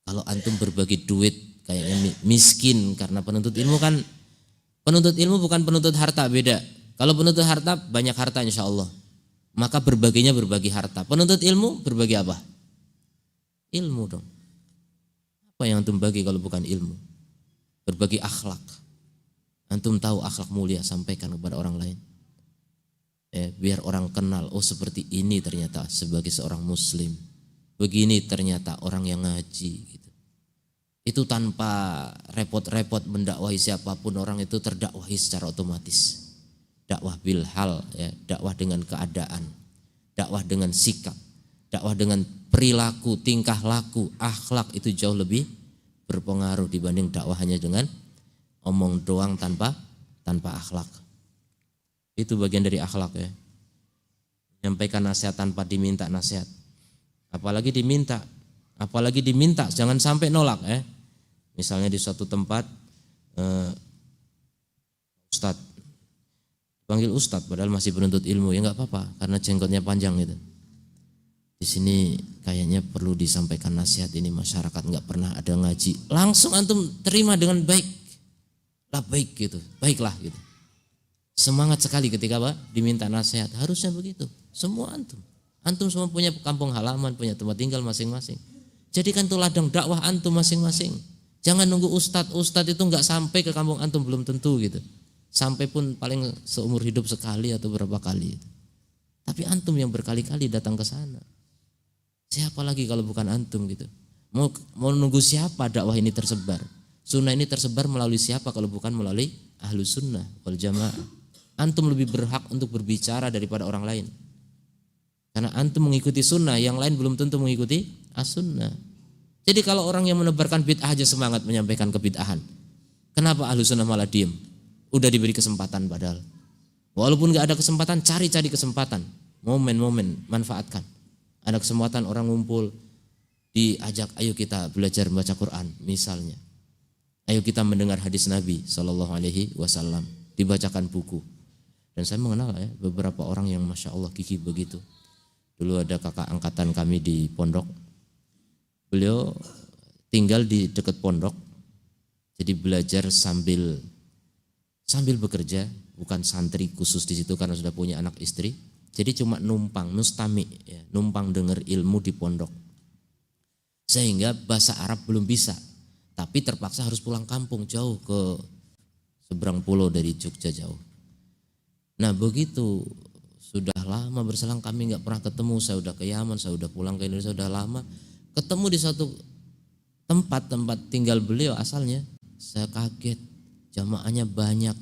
Kalau antum berbagi duit kayaknya miskin karena penuntut ilmu kan, penuntut ilmu bukan penuntut harta, beda. Kalau penuntut harta banyak harta insya Allah, maka berbaginya berbagi harta. Penuntut ilmu berbagi apa? Ilmu dong. Apa yang antum bagi kalau bukan ilmu? Berbagi akhlak. Antum tahu akhlak mulia, sampaikan kepada orang lain. Biar orang kenal, oh seperti ini ternyata sebagai seorang muslim. Begini ternyata orang yang ngaji gitu. Itu tanpa repot-repot mendakwahi siapapun, orang itu terdakwahi secara otomatis. Dakwah bil hal ya, dakwah dengan keadaan, dakwah dengan sikap, dakwah dengan perilaku, tingkah laku, akhlak itu jauh lebih berpengaruh dibanding dakwah hanya dengan omong doang tanpa akhlak. Itu bagian dari akhlak ya. Menyampaikan nasihat tanpa diminta nasihat. Apalagi diminta, jangan sampai nolak ya. Misalnya di suatu tempat Ustadz, panggil Ustadz padahal masih penuntut ilmu, ya nggak apa-apa karena jenggotnya panjang gitu. Di sini kayaknya perlu disampaikan nasihat ini, masyarakat nggak pernah ada ngaji. Langsung antum terima dengan baik, lah baik gitu, baiklah gitu. Semangat sekali ketika diminta nasihat, harusnya begitu. Semua antum semua punya kampung halaman, punya tempat tinggal masing-masing. Jadikan itu ladang dakwah antum masing-masing. Jangan nunggu ustadz itu nggak sampai ke kampung antum, belum tentu gitu. Sampai pun paling seumur hidup sekali atau berapa kali. Tapi antum yang berkali-kali datang ke sana. Siapa lagi kalau bukan antum gitu? Mau nunggu siapa dakwah ini tersebar? Sunnah ini tersebar melalui siapa kalau bukan melalui ahlu sunnah wal jamaah? Antum lebih berhak untuk berbicara daripada orang lain. Karena antum mengikuti sunnah, yang lain belum tentu mengikuti as-sunnah. Jadi kalau orang yang menebarkan bid'ah aja semangat menyampaikan kebid'ahan, kenapa ahlu sunnah malah diem? Udah diberi kesempatan padahal. Walaupun gak ada kesempatan, cari kesempatan. Momen-momen, manfaatkan. Ada kesempatan orang ngumpul, diajak, ayo kita belajar membaca Quran misalnya. Ayo kita mendengar hadis Nabi SAW, dibacakan buku. Dan saya mengenal ya beberapa orang yang Masya Allah gigih begitu. Dulu ada kakak angkatan kami di pondok. Beliau tinggal di dekat pondok. Jadi belajar sambil bekerja, bukan santri khusus di situ karena sudah punya anak istri. Jadi cuma numpang, mustami, ya, numpang dengar ilmu di pondok. Sehingga bahasa Arab belum bisa, tapi terpaksa harus pulang kampung jauh ke seberang pulau dari Jogja jauh. Nah begitu sudah lama berselang kami nggak pernah ketemu. Saya udah ke Yaman, saya udah pulang ke Indonesia, udah lama. Ketemu di suatu tempat tinggal beliau asalnya. Saya kaget, jamaahnya banyak.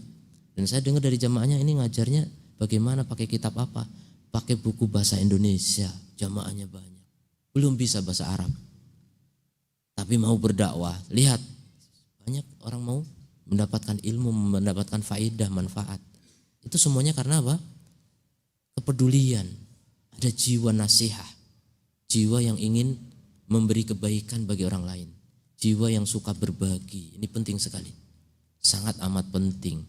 Dan saya dengar dari jamaahnya ini ngajarnya bagaimana, pakai kitab apa? Pakai buku bahasa Indonesia, jamaahnya banyak. Belum bisa bahasa Arab. Tapi mau berdakwah. Lihat, banyak orang mau mendapatkan ilmu, mendapatkan faedah, manfaat. Itu semuanya karena apa? Kepedulian. Ada jiwa nasihat. Jiwa yang ingin memberi kebaikan bagi orang lain. jiwa yang suka berbagi. Ini penting sekali, sangat amat penting.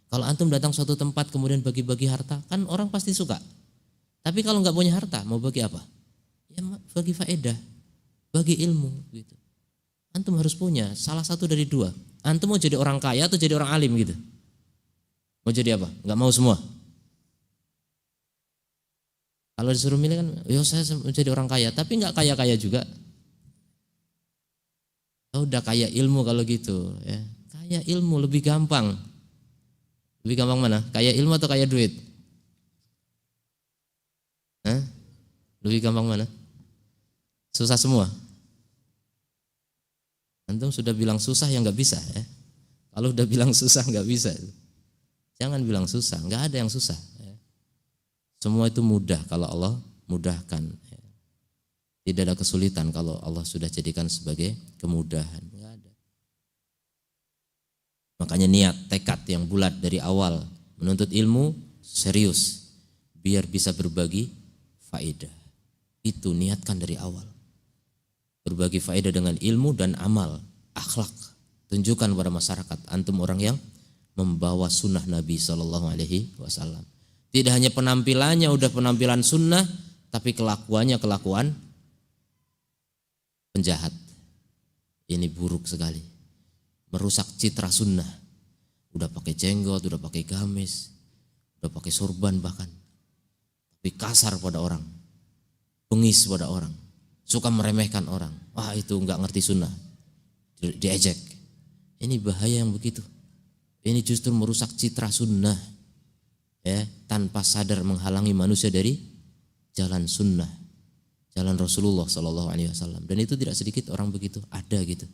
Kalau antum datang suatu tempat kemudian bagi-bagi harta, kan orang pasti suka. Tapi kalau nggak punya harta, mau bagi apa? Ya bagi faedah, bagi ilmu gitu. Antum harus punya salah satu dari dua. Antum mau jadi orang kaya atau jadi orang alim gitu? Mau jadi apa? Nggak mau semua. Kalau disuruh milih kan, yo saya mau jadi orang kaya, tapi nggak kaya-kaya juga. Oh, udah kaya ilmu kalau gitu, ya. Kaya ilmu lebih gampang. Lebih gampang mana? Kaya ilmu atau kaya duit? Hah? Lebih gampang mana? Susah semua. Antum sudah bilang susah ya nggak bisa ya. Kalau udah bilang susah nggak bisa. Jangan bilang susah, nggak ada yang susah. Ya. Semua itu mudah kalau Allah mudahkan. Ya. Tidak ada kesulitan kalau Allah sudah jadikan sebagai kemudahan. Nggak ada. Makanya niat, tekad yang bulat dari awal menuntut ilmu serius biar bisa berbagi faedah. Itu niatkan dari awal. Berbagi faedah dengan ilmu dan amal, akhlak. Tunjukkan kepada masyarakat antum orang yang membawa sunnah Nabi SAW. Tidak hanya penampilannya udah penampilan sunnah, tapi kelakuannya kelakuan penjahat. Ini buruk sekali. Merusak citra sunnah. Udah pakai jenggot, udah pakai gamis, udah pakai sorban bahkan. Tapi kasar pada orang, bengis pada orang, suka meremehkan orang. Wah itu enggak ngerti sunnah, diejek. Ini bahaya yang begitu. Ini justru merusak citra sunnah, ya, tanpa sadar menghalangi manusia dari jalan sunnah, jalan Rasulullah SAW. Dan itu tidak sedikit orang begitu, ada gitu.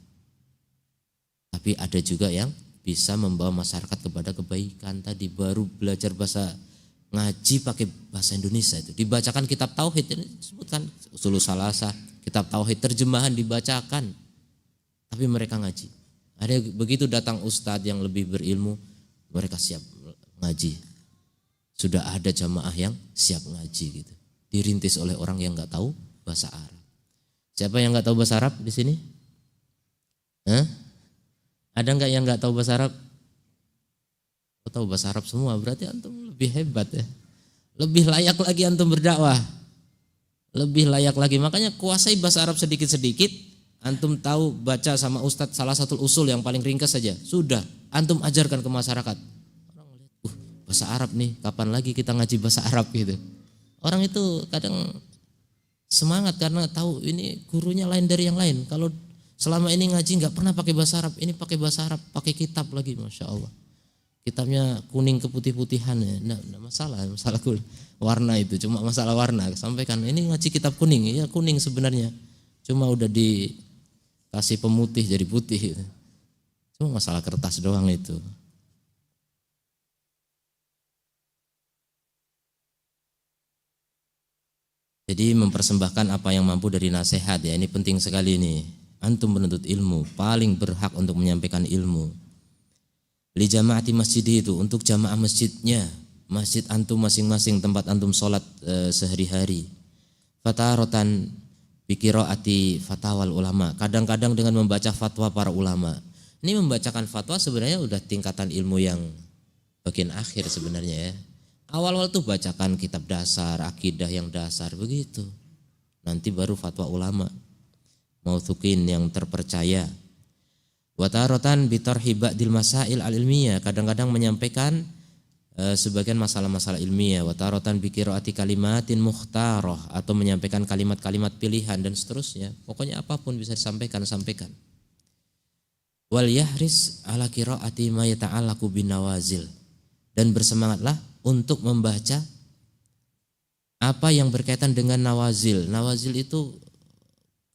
Tapi ada juga yang bisa membawa masyarakat kepada kebaikan. Tadi baru belajar bahasa ngaji pakai bahasa Indonesia itu. Dibacakan kitab tauhid, ini disebutkan usul salasa, kitab tauhid terjemahan dibacakan. Tapi mereka ngaji. Ada begitu datang ustadz yang lebih berilmu, mereka siap ngaji. Sudah ada jamaah yang siap ngaji gitu. Dirintis oleh orang yang enggak tahu bahasa Arab. Siapa yang enggak tahu bahasa Arab di sini? Hah? Ada enggak yang enggak tahu bahasa Arab? Oh, tahu bahasa Arab semua, berarti antum lebih hebat ya. Lebih layak lagi antum berdakwah. Lebih layak lagi, makanya kuasai bahasa Arab sedikit-sedikit. Antum tahu baca sama ustadz salah satu usul yang paling ringkas saja. Sudah, antum ajarkan ke masyarakat. Orang lihat, bahasa Arab nih, kapan lagi kita ngaji bahasa Arab gitu. Orang itu kadang semangat karena tahu ini gurunya lain dari yang lain. Kalau selama ini ngaji nggak pernah pakai bahasa Arab, ini pakai bahasa Arab, pakai kitab lagi, masya Allah. Kitabnya kuning keputih-putihan ya, nah masalah warna itu, cuma masalah warna. Sampaikan ini ngaji kitab kuning, ya kuning sebenarnya, cuma udah dikasih pemutih jadi putih. Cuma masalah kertas doang itu. Jadi mempersembahkan apa yang mampu dari nasihat ya, ini penting sekali nih. Antum menuntut ilmu, paling berhak untuk menyampaikan ilmu. Li jamaati masjid itu, untuk jamaah masjidnya, masjid antum masing-masing tempat antum sholat sehari-hari. Fatarotan biqiraati fatawal ulama, kadang-kadang dengan membaca fatwa para ulama. Ini membacakan fatwa sebenarnya udah tingkatan ilmu yang bagian akhir sebenarnya ya. Awal-awal tuh bacakan kitab dasar, akidah yang dasar begitu. Nanti baru fatwa ulama, mauthuqin yang terpercaya. Watarotan bitarhi ba'dil masail al-ilmiyah, kadang-kadang menyampaikan sebagian masalah-masalah ilmiah. Watarotan biqiraati kalimatin mukhtarah, atau menyampaikan kalimat-kalimat pilihan dan seterusnya. Pokoknya apapun bisa disampaikan, sampaikan. Wal yahris ala qiraati ma yata'allaqu bin nawazil, dan bersemangatlah untuk membaca apa yang berkaitan dengan nawazil. Nawazil itu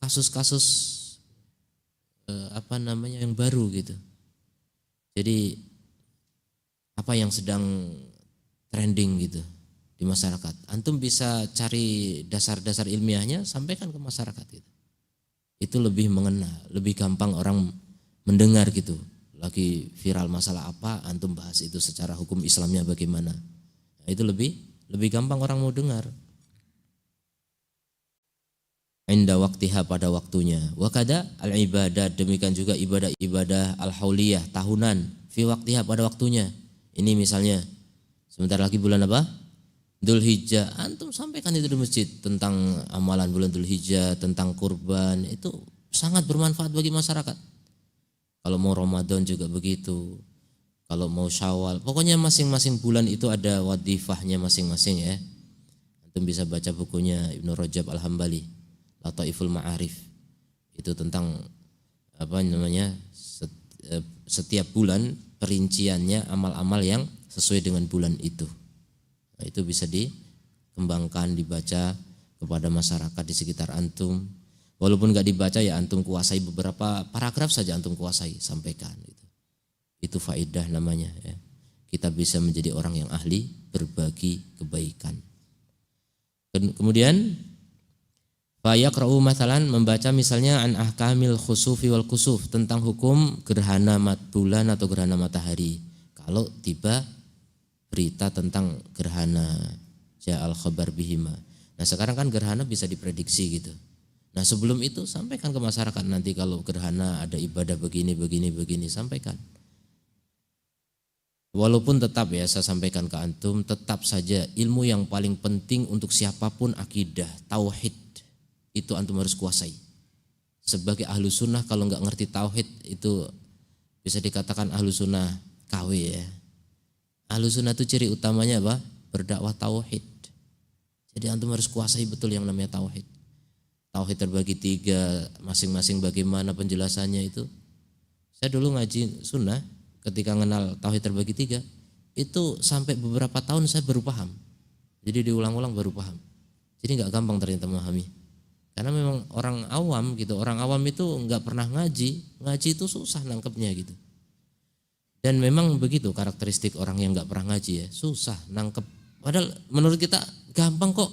kasus-kasus yang baru gitu. Jadi apa yang sedang trending gitu di masyarakat. Antum bisa cari dasar-dasar ilmiahnya, sampaikan ke masyarakat gitu. Itu lebih mengena, lebih gampang orang mendengar gitu. Lagi viral masalah apa, antum bahas itu secara hukum Islamnya bagaimana. Nah, itu lebih gampang orang mau dengar. inda waktiha pada waktunya. Wa kada al ibadah, demikian juga ibadah-ibadah al hauliyah tahunan fi waktiha pada waktunya. Ini misalnya sebentar lagi bulan apa? Dzulhijjah. Antum sampaikan itu di masjid tentang amalan bulan Dzulhijjah, tentang kurban, itu sangat bermanfaat bagi masyarakat. Kalau mau Ramadan juga begitu. Kalau mau Syawal, pokoknya masing-masing bulan itu ada wadifahnya masing-masing ya. Antum bisa baca bukunya Ibnu Rajab Al-Hambali, Lataiful Ma'arif, itu tentang apa namanya, setiap bulan perinciannya amal-amal yang sesuai dengan bulan itu. Nah, itu bisa dikembangkan, dibaca kepada masyarakat di sekitar antum. Walaupun gak dibaca ya antum kuasai beberapa paragraf saja, antum kuasai, sampaikan. Itu faedah namanya ya. Kita bisa menjadi orang yang ahli berbagi kebaikan. Kemudian fayaqra'u mathalan, membaca misalnya an ahkamil khusufi wal kusuf, tentang hukum gerhana bulan atau gerhana matahari. Kalau tiba berita tentang gerhana, ja'al khabar bihima. Nah sekarang kan gerhana bisa diprediksi gitu. Nah sebelum itu sampaikan ke masyarakat, nanti kalau gerhana ada ibadah begini, sampaikan. Walaupun tetap ya saya sampaikan ke antum, tetap saja ilmu yang paling penting untuk siapapun akidah, tauhid, itu antum harus kuasai. Sebagai ahlu sunnah kalau nggak ngerti tauhid itu bisa dikatakan ahlu sunnah KW ya. Ahlu sunnah itu ciri utamanya apa? Berdakwah tauhid. Jadi antum harus kuasai betul yang namanya tauhid. Tauhid terbagi 3, masing-masing bagaimana penjelasannya itu. Saya dulu ngaji sunnah, ketika kenal tauhid terbagi 3, itu sampai beberapa tahun saya baru paham. Jadi diulang-ulang baru paham. Jadi nggak gampang ternyata memahami. Karena memang orang awam gitu, orang awam itu nggak pernah ngaji itu susah nangkepnya gitu. Dan memang begitu karakteristik orang yang nggak pernah ngaji ya, susah nangkep. Padahal menurut kita gampang kok,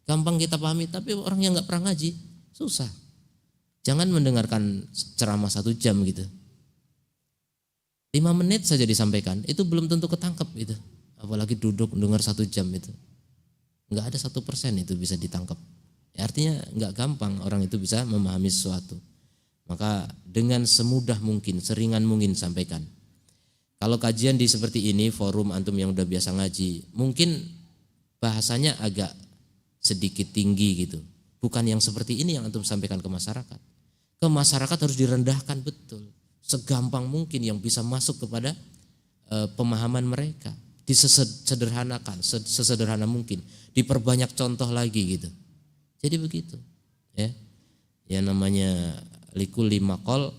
gampang kita pahami, tapi orang yang nggak pernah ngaji susah. Jangan mendengarkan ceramah 1 jam gitu, 5 menit saja disampaikan, itu belum tentu ketangkep gitu. Apalagi duduk dengar 1 jam itu, nggak ada 1% itu bisa ditangkap. Ya, artinya nggak gampang orang itu bisa memahami sesuatu. Maka dengan semudah mungkin, seringan mungkin sampaikan. Kalau kajian di seperti ini, forum antum yang udah biasa ngaji, mungkin bahasanya agak sedikit tinggi gitu. Bukan yang seperti ini yang antum sampaikan ke masyarakat. Ke masyarakat harus direndahkan betul, segampang mungkin yang bisa masuk kepada pemahaman mereka. Disederhanakan, sesederhana mungkin. Diperbanyak contoh lagi gitu. Jadi begitu, ya. Yang namanya likulli maqam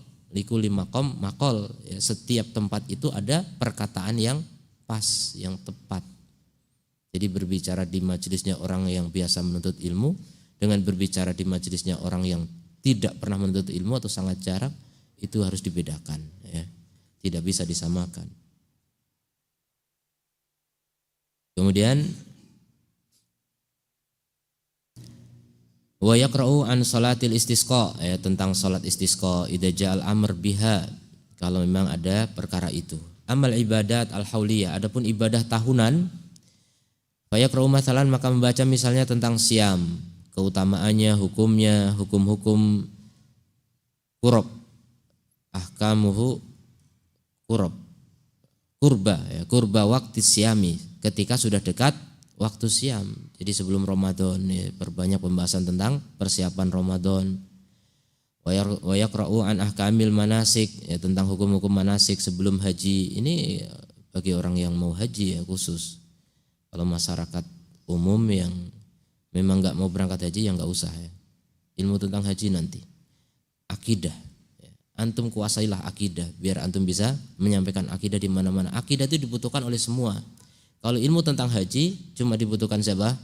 maqal, ya, setiap tempat itu ada perkataan yang pas, yang tepat. Jadi berbicara di majelisnya orang yang biasa menuntut ilmu dengan berbicara di majelisnya orang yang tidak pernah menuntut ilmu atau sangat jarang, itu harus dibedakan, ya. Tidak bisa disamakan. Kemudian wa yaqra'u an salatil istisqa, ya, tentang salat istisqa, idza ja'al amr biha, kalau memang ada perkara itu. Amal ibadat al-hauliyah, adapun ibadah tahunan, fa yaqra'u mathalan, maka membaca misalnya tentang siam, keutamaannya, hukumnya, hukum-hukum qurab, ahkamuhu kurba, ya, kurba waktu siami, ketika sudah dekat waktu siam. Jadi sebelum Ramadan, ya, perbanyak pembahasan tentang persiapan Ramadan. Wa yaqra'u an ahkamil manasik, ya, tentang hukum-hukum manasik sebelum haji. Ini bagi orang yang mau haji ya khusus. Kalau masyarakat umum yang memang enggak mau berangkat haji, ya enggak usah ya. Ilmu tentang haji nanti. Akidah, ya. Antum kuasailah akidah biar antum bisa menyampaikan akidah di mana-mana. Akidah itu dibutuhkan oleh semua. Kalau ilmu tentang haji cuma dibutuhkan siapa?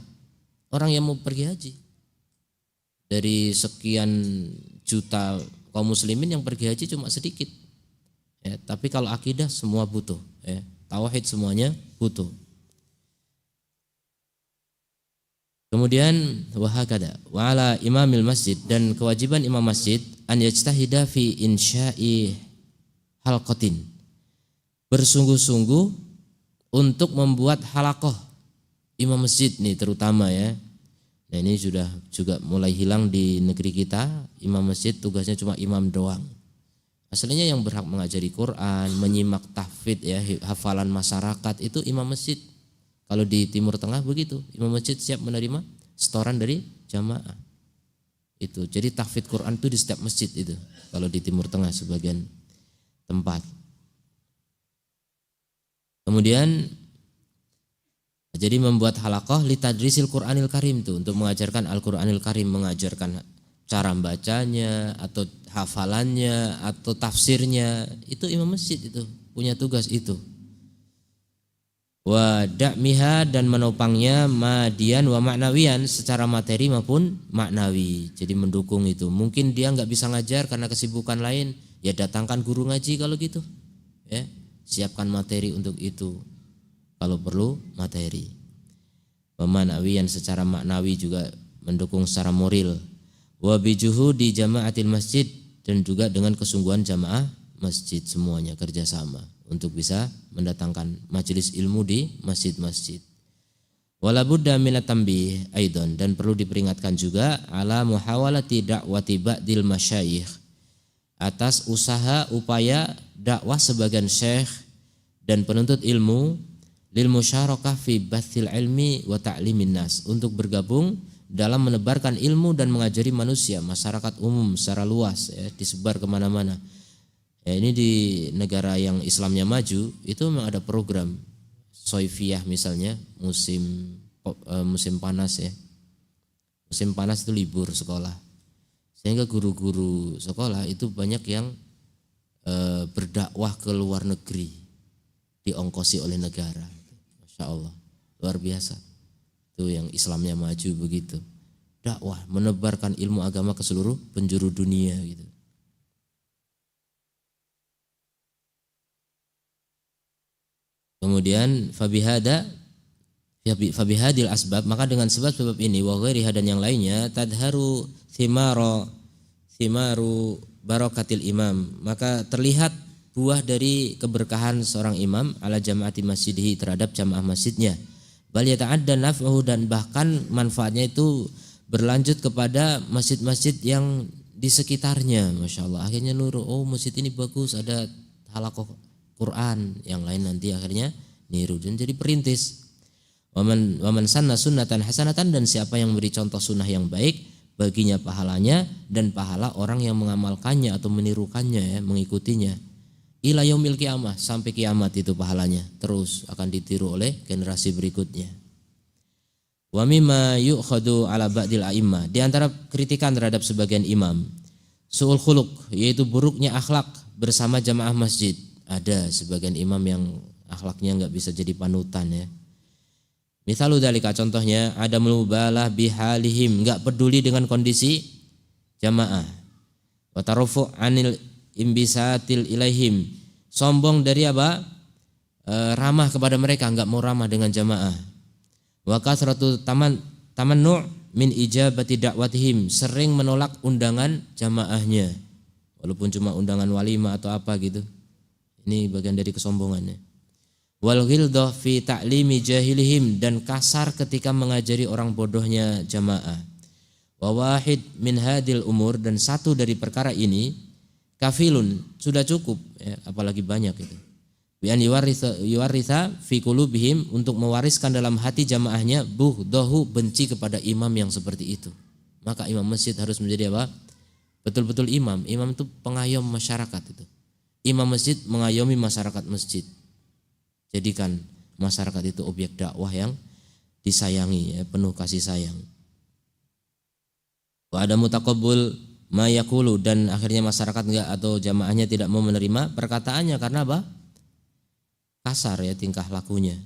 Orang yang mau pergi haji. Dari sekian juta kaum muslimin yang pergi haji cuma sedikit. Ya, tapi kalau akidah semua butuh. Ya, tauhid semuanya butuh. Kemudian wahakada wa ala imamil masjid, dan kewajiban imam masjid an yajtahida fi insya'i halqatin, bersungguh-sungguh untuk membuat halakoh. Imam masjid nih terutama ya, Nah ini sudah juga mulai hilang di negeri kita. Imam masjid tugasnya cuma imam doang. Aslinya yang berhak mengajari Quran, menyimak tahfidz ya, hafalan masyarakat itu imam masjid. Kalau di Timur Tengah begitu, imam masjid siap menerima setoran dari jamaah. Itu. Jadi tahfidz Quran itu di setiap masjid itu. Kalau di Timur Tengah sebagian tempat. Kemudian jadi membuat halaqah li tadrisil Qur'anil Karim itu untuk mengajarkan Al-Qur'anil Karim, mengajarkan cara bacanya atau hafalannya atau tafsirnya, itu imam masjid itu punya tugas itu. Wa da'miha dan menopangnya madian wa maknawian secara materi maupun maknawi. Jadi mendukung itu. Mungkin dia enggak bisa ngajar karena kesibukan lain, ya datangkan guru ngaji kalau gitu. Ya, siapkan materi untuk itu. Kalau perlu materi. Pemanawian secara maknawi juga mendukung secara moral. Wa bijuhudi jamaatil masjid dan juga dengan kesungguhan jamaah masjid semuanya kerjasama untuk bisa mendatangkan majelis ilmu di masjid-masjid. Wala budda minat tambih aidon dan perlu diperingatkan juga ala muhawalati da'wati ba'dil masyayikh atas usaha upaya dakwah sebagian syekh dan penuntut ilmu lil musyarakah fi bathil ilmi wa ta'limin nas untuk bergabung dalam menebarkan ilmu dan mengajari manusia, masyarakat umum secara luas ya, disebar kemana-mana. Ya, ini di negara yang Islamnya maju itu memang ada program soifiyah misalnya musim panas ya. Musim panas itu libur sekolah. Sehingga guru-guru sekolah itu banyak yang berdakwah ke luar negeri diongkosi oleh negara. Masya Allah, luar biasa. Itu yang Islamnya maju begitu. Dakwah, menebarkan ilmu agama ke seluruh penjuru dunia gitu. Kemudian fabihadil asbab, maka dengan sebab-sebab ini wa ghairiha dan yang lainnya tadharu thimaru barakatil imam, maka terlihat buah dari keberkahan seorang imam ala jamaati masjidihi terhadap jamaah masjidnya. Bal yata'adda naf'uhu dan bahkan manfaatnya itu berlanjut kepada masjid-masjid yang di sekitarnya. Masya Allah, akhirnya oh masjid ini bagus, ada halaqah Quran, yang lain nanti akhirnya niru dan jadi perintis. Waman sanna sunnatan hasanatan dan siapa yang memberi contoh sunnah yang baik baginya pahalanya dan pahala orang yang mengamalkannya atau menirukannya ya, mengikutinya. Ila yaumil kiamah, sampai kiamat itu pahalanya terus akan ditiru oleh generasi berikutnya. Wa mimma yu'khadu ala ba'dil a'immah, di antara kritikan terhadap sebagian imam, su'ul khuluq, yaitu buruknya akhlak bersama jamaah masjid. Ada sebagian imam yang akhlaknya enggak bisa jadi panutan ya. Misalu dalika, contohnya ada mubalah bihalihim, enggak peduli dengan kondisi jamaah. Wa tarufu anil imbisatil ilaihim, sombong dari apa? Ramah kepada mereka, enggak mau ramah dengan jamaah. Wa kasratu tamannu' min ijabati da'watihim, sering menolak undangan jamaahnya walaupun cuma undangan walimah atau apa gitu. Ini bagian dari kesombongannya. Wal ghildah fi ta'limi jahilihim, dan kasar ketika mengajari orang bodohnya jamaah. Wa wahid min hadil umur, dan satu dari perkara ini kafilun, sudah cukup ya, apalagi banyak itu. Bi an yuwaritha fi qulubihim, untuk mewariskan dalam hati jamaahnya bughdahu, benci kepada imam yang seperti itu. Maka imam masjid harus menjadi apa? Betul-betul imam. Imam itu pengayom masyarakat itu. Imam masjid mengayomi masyarakat masjid. Jadikan masyarakat itu objek dakwah yang disayangi ya, penuh kasih sayang. Wa ada mutaqabbul mayakulu, dan akhirnya masyarakat enggak atau jamaahnya tidak mau menerima perkataannya karena apa? Kasar ya tingkah lakunya.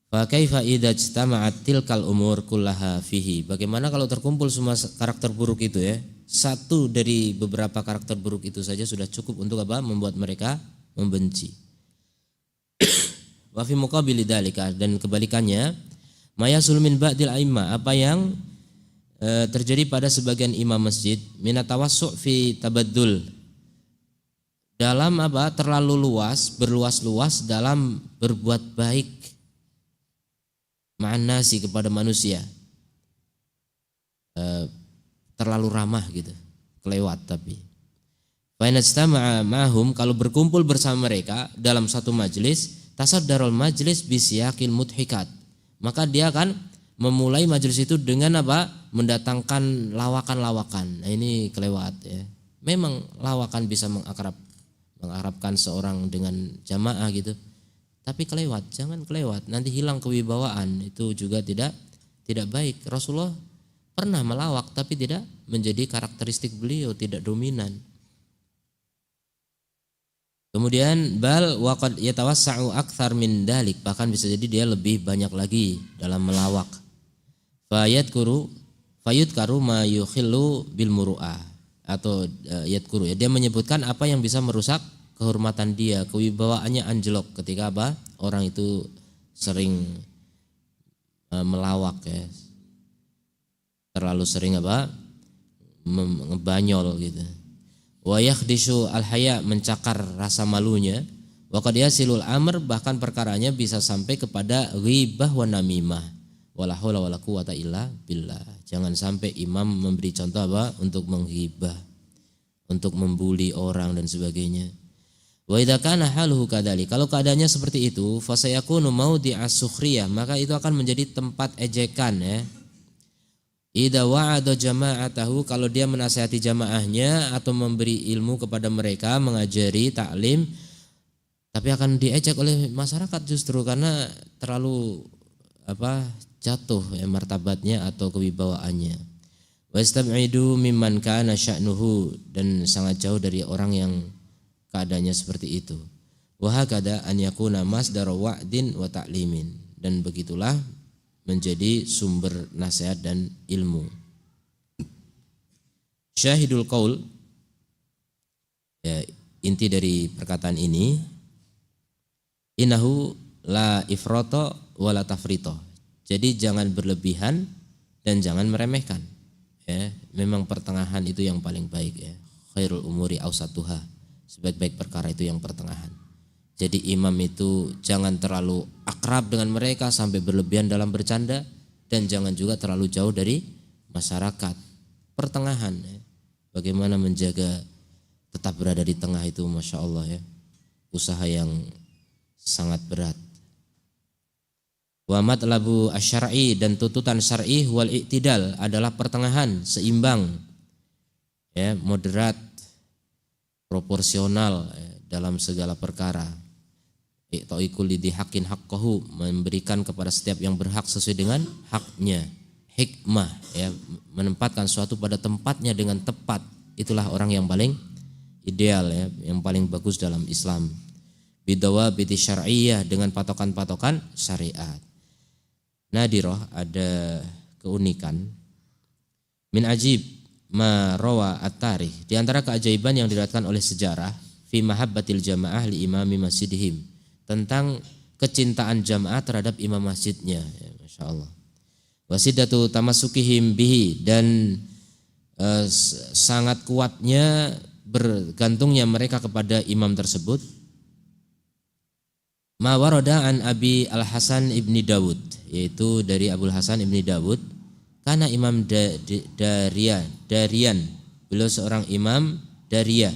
Fa kaifa idza ijtama'at tilkal umur kullaha fihi, bagaimana kalau terkumpul semua karakter buruk itu ya? Satu dari beberapa karakter buruk itu saja sudah cukup untuk apa? Membuat mereka membenci. Wa fi muqabili dzalika, dan kebalikannya mayasul min ba'dil a'immah, apa yang terjadi pada sebagian imam masjid minatawassu' fi tabaddul, dalam apa? Terlalu luas, berluas-luas dalam berbuat baik ma'an nasi, kepada manusia. terlalu ramah gitu, kelewat. Tapi fa in istama'a ma'hum, kalau berkumpul bersama mereka dalam satu majlis, tasaddarul majlis bisyaqil mudhikat, maka dia akan memulai majlis itu dengan apa? Mendatangkan lawakan-lawakan. Nah, ini kelewat ya. Memang lawakan bisa mengakrabkan seorang dengan jamaah gitu. Tapi kelewat, jangan kelewat. Nanti hilang kewibawaan. Itu juga tidak baik. Rasulullah pernah melawak tapi tidak menjadi karakteristik beliau, tidak dominan. Kemudian bal waqad yatawassa'u aktsar min dalik, bahkan bisa jadi dia lebih banyak lagi dalam melawak. Fayudkaru ma yukhillu bil muru'ah, atau yadkuru ya, dia menyebutkan apa yang bisa merusak kehormatan dia, kewibawaannya anjlok ketika apa? Orang itu sering melawak ya. Terlalu sering apa? Ngebanyol gitu. Wa yakhdishu al-haya, mencakar rasa malunya. Wa qad yasilul amr, bahkan perkaranya bisa sampai kepada ghibah wa namimah. Wala haula wala quwata illa billah. Jangan sampai imam memberi contoh apa? Untuk menghibah, untuk membuli orang dan sebagainya. Wa idza kana haluhu kadzalik, kalau keadaannya seperti itu, fa sayakunu maudi'as sukhriyah, maka itu akan menjadi tempat ejekan ya. Idza wa'ada jama'atahu, kalau dia menasihati jamaahnya atau memberi ilmu kepada mereka, mengajari taklim, tapi akan diejek oleh masyarakat justru karena terlalu jatuh ya martabatnya atau kewibawaannya. Wastab'idu mimman kana sya'nuhu, dan sangat jauh dari orang yang keadaannya seperti itu. Wa hakada an yakuna masdar wa'din wa ta'limin, dan begitulah menjadi sumber nasihat dan ilmu. Syahidul qaul ya, inti dari perkataan ini, innahu la ifrata wa la tafrita. Jadi jangan berlebihan dan jangan meremehkan. Ya, memang pertengahan itu yang paling baik ya. Khairul umuri awsatuha. Sebaik-baik perkara itu yang pertengahan. Jadi imam itu jangan terlalu akrab dengan mereka sampai berlebihan dalam bercanda, dan jangan juga terlalu jauh dari masyarakat. Pertengahan ya. Bagaimana menjaga tetap berada di tengah itu, Masya Allah ya. Usaha yang sangat berat. Wa matlabu asy-syar'i, dan tuntutan syar'i wal i'tidal adalah pertengahan, seimbang. Ya, moderat, proporsional ya, dalam segala perkara. I'ta'ikul lidhi haqqin haqqahu, memberikan kepada setiap yang berhak sesuai dengan haknya. Hikmah ya, menempatkan suatu pada tempatnya dengan tepat. Itulah orang yang paling ideal ya, yang paling bagus dalam Islam. Bidawabiti syar'iyyah, dengan patokan-patokan syariat. Nadiroh, ada keunikan. Min ajib ma rawa at-tarikh, di antara keajaiban yang diriwayatkan oleh sejarah, fi mahabbatil jamaah li imami masjidihim, tentang kecintaan jamaah terhadap imam masjidnya ya, Masya Allah. Wasidatu tamasukihim bihi, dan sangat kuatnya bergantungnya mereka kepada imam tersebut. Ma warada an Abi Al-Hasan ibni Dawud, yaitu dari Abul Hasan ibni Dawud, karena imam Darian, beliau seorang imam Daria,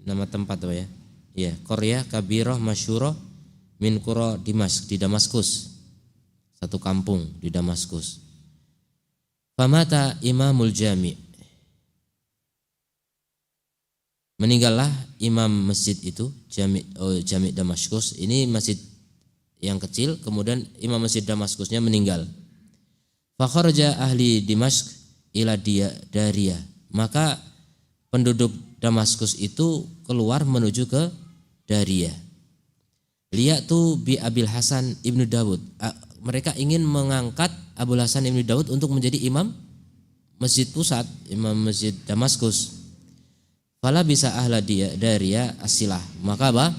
nama tempat apa ya? Ya, Qaryah Kabirah Masyhurah min Qura Dimask, di Damaskus, satu kampung di Damaskus. Famata imamul jami', meninggallah imam masjid itu, jami' Damaskus. Ini masjid yang kecil, kemudian imam masjid Damaskusnya meninggal. Fa kharaja ahli Dimashq ila Daria, maka penduduk Damaskus itu keluar menuju ke Daria. Liyatu bi Abil Hasan ibnu Dawud, mereka ingin mengangkat Abul Hasan ibnu Dawud untuk menjadi imam masjid pusat, imam masjid Damaskus. Fala bisa ahla Daria asilah, maka apa?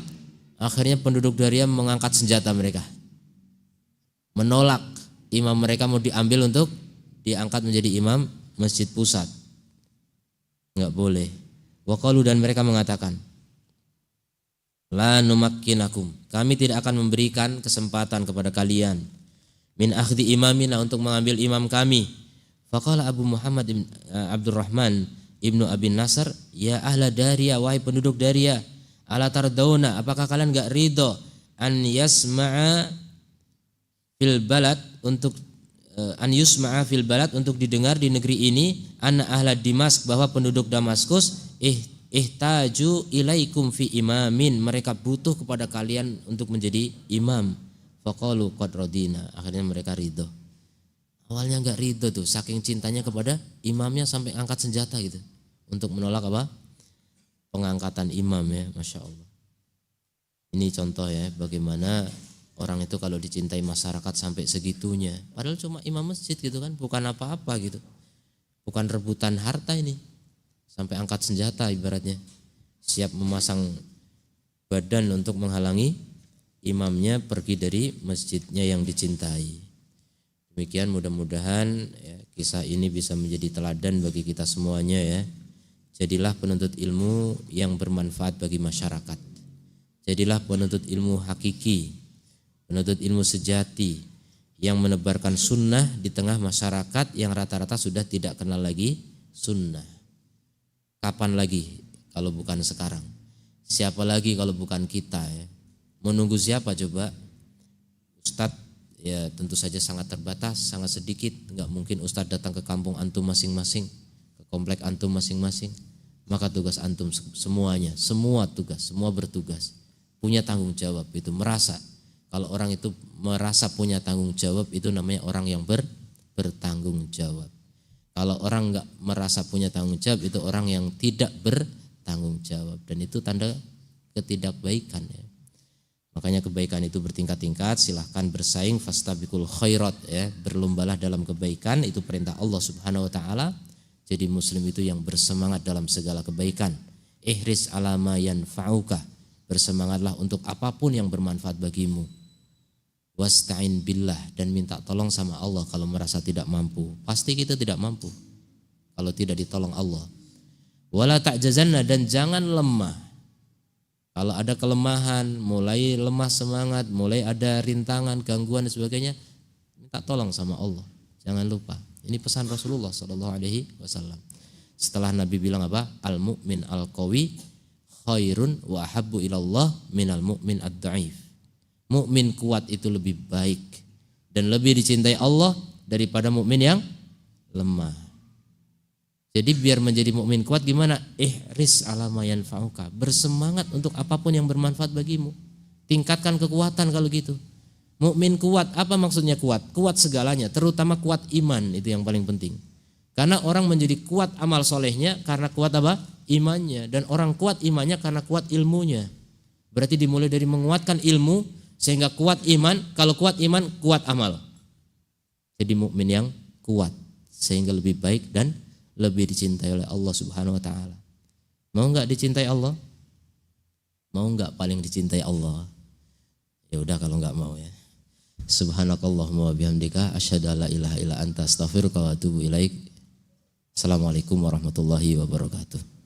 Akhirnya penduduk Daria mengangkat senjata mereka, menolak imam mereka mau diambil untuk diangkat menjadi imam masjid pusat. Enggak boleh. Waqalu, dan mereka mengatakan, la numakkinakum, kami tidak akan memberikan kesempatan kepada kalian, min akhdi imamina, untuk mengambil imam kami. Faqala Abu Muhammad Abdurrahman ibnu Abi Nasr, ya ahla Daria, wahai penduduk Daria, ala tardawna, apakah kalian enggak ridho an yasma'a fil balad untuk an yusma'a fil balad untuk didengar di negeri ini, anna ahla Dimask, bahwa penduduk Damaskus ihtaju ilaikum fi imamin, mereka butuh kepada kalian untuk menjadi imam. Faqalu qad radina, akhirnya mereka ridho. Awalnya enggak ridho tuh, saking cintanya kepada imamnya sampai angkat senjata gitu untuk menolak apa? Pengangkatan imam ya, Masya Allah. Ini contoh ya bagaimana orang itu kalau dicintai masyarakat sampai segitunya. Padahal cuma imam masjid gitu kan, bukan apa-apa gitu. Bukan rebutan harta ini. Sampai angkat senjata ibaratnya. Siap memasang badan untuk menghalangi imamnya pergi dari masjidnya yang dicintai. Demikian mudah-mudahan ya, kisah ini bisa menjadi teladan bagi kita semuanya ya. Jadilah penuntut ilmu yang bermanfaat bagi masyarakat. Jadilah penuntut ilmu hakiki, penuntut ilmu sejati yang menebarkan sunnah di tengah masyarakat yang rata-rata sudah tidak kenal lagi sunnah. Kapan lagi kalau bukan sekarang? Siapa lagi kalau bukan kita ya? Menunggu siapa coba? Ustadz ya tentu saja sangat terbatas, sangat sedikit. Enggak mungkin Ustadz datang ke kampung antum masing-masing, ke komplek antum masing-masing. Maka tugas antum semuanya, semua tugas, semua bertugas, punya tanggung jawab itu. Merasa, kalau orang itu merasa punya tanggung jawab, itu namanya orang yang bertanggung jawab. Kalau orang enggak merasa punya tanggung jawab, itu orang yang tidak bertanggung jawab. Dan itu tanda ketidakbaikan ya. Makanya kebaikan itu bertingkat-tingkat, silahkan bersaing, fastabiqul khairat ya, berlombalah dalam kebaikan, itu perintah Allah Subhanahu wa taala. Jadi muslim itu yang bersemangat dalam segala kebaikan. Ihris ala ma yanfa'uka, bersemangatlah untuk apapun yang bermanfaat bagimu. Wasta'in billah, dan minta tolong sama Allah kalau merasa tidak mampu. Pasti kita tidak mampu kalau tidak ditolong Allah. Wala ta'jazanna, dan jangan lemah. Kalau ada kelemahan, mulai lemah semangat, mulai ada rintangan, gangguan dan sebagainya, minta tolong sama Allah. Jangan lupa. Ini pesan Rasulullah SAW. Setelah Nabi bilang apa? Al-mu'min al-qawi khairun wa ahabbu ilallah minal mu'min ad-da'if. Mukmin kuat itu lebih baik dan lebih dicintai Allah daripada mukmin yang lemah. Jadi biar menjadi mukmin kuat gimana? Ihris ala ma yanfa'uka, bersemangat untuk apapun yang bermanfaat bagimu. Tingkatkan kekuatan kalau gitu. Mukmin kuat, apa maksudnya kuat? Kuat segalanya, terutama kuat iman, itu yang paling penting. Karena orang menjadi kuat amal solehnya karena kuat apa? Imannya. Dan orang kuat imannya karena kuat ilmunya. Berarti dimulai dari menguatkan ilmu sehingga kuat iman. Kalau kuat iman, kuat amal. Jadi mukmin yang kuat sehingga lebih baik dan lebih dicintai oleh Allah Subhanahu wa taala. Mau enggak dicintai Allah? Mau enggak paling dicintai Allah? Ya udah kalau enggak mau ya. Subhanakallahumma wa bihamdika asyhadu an la ilaha illa anta astaghfiruka wa atubu ilaik. Assalamualaikum warahmatullahi wabarakatuh.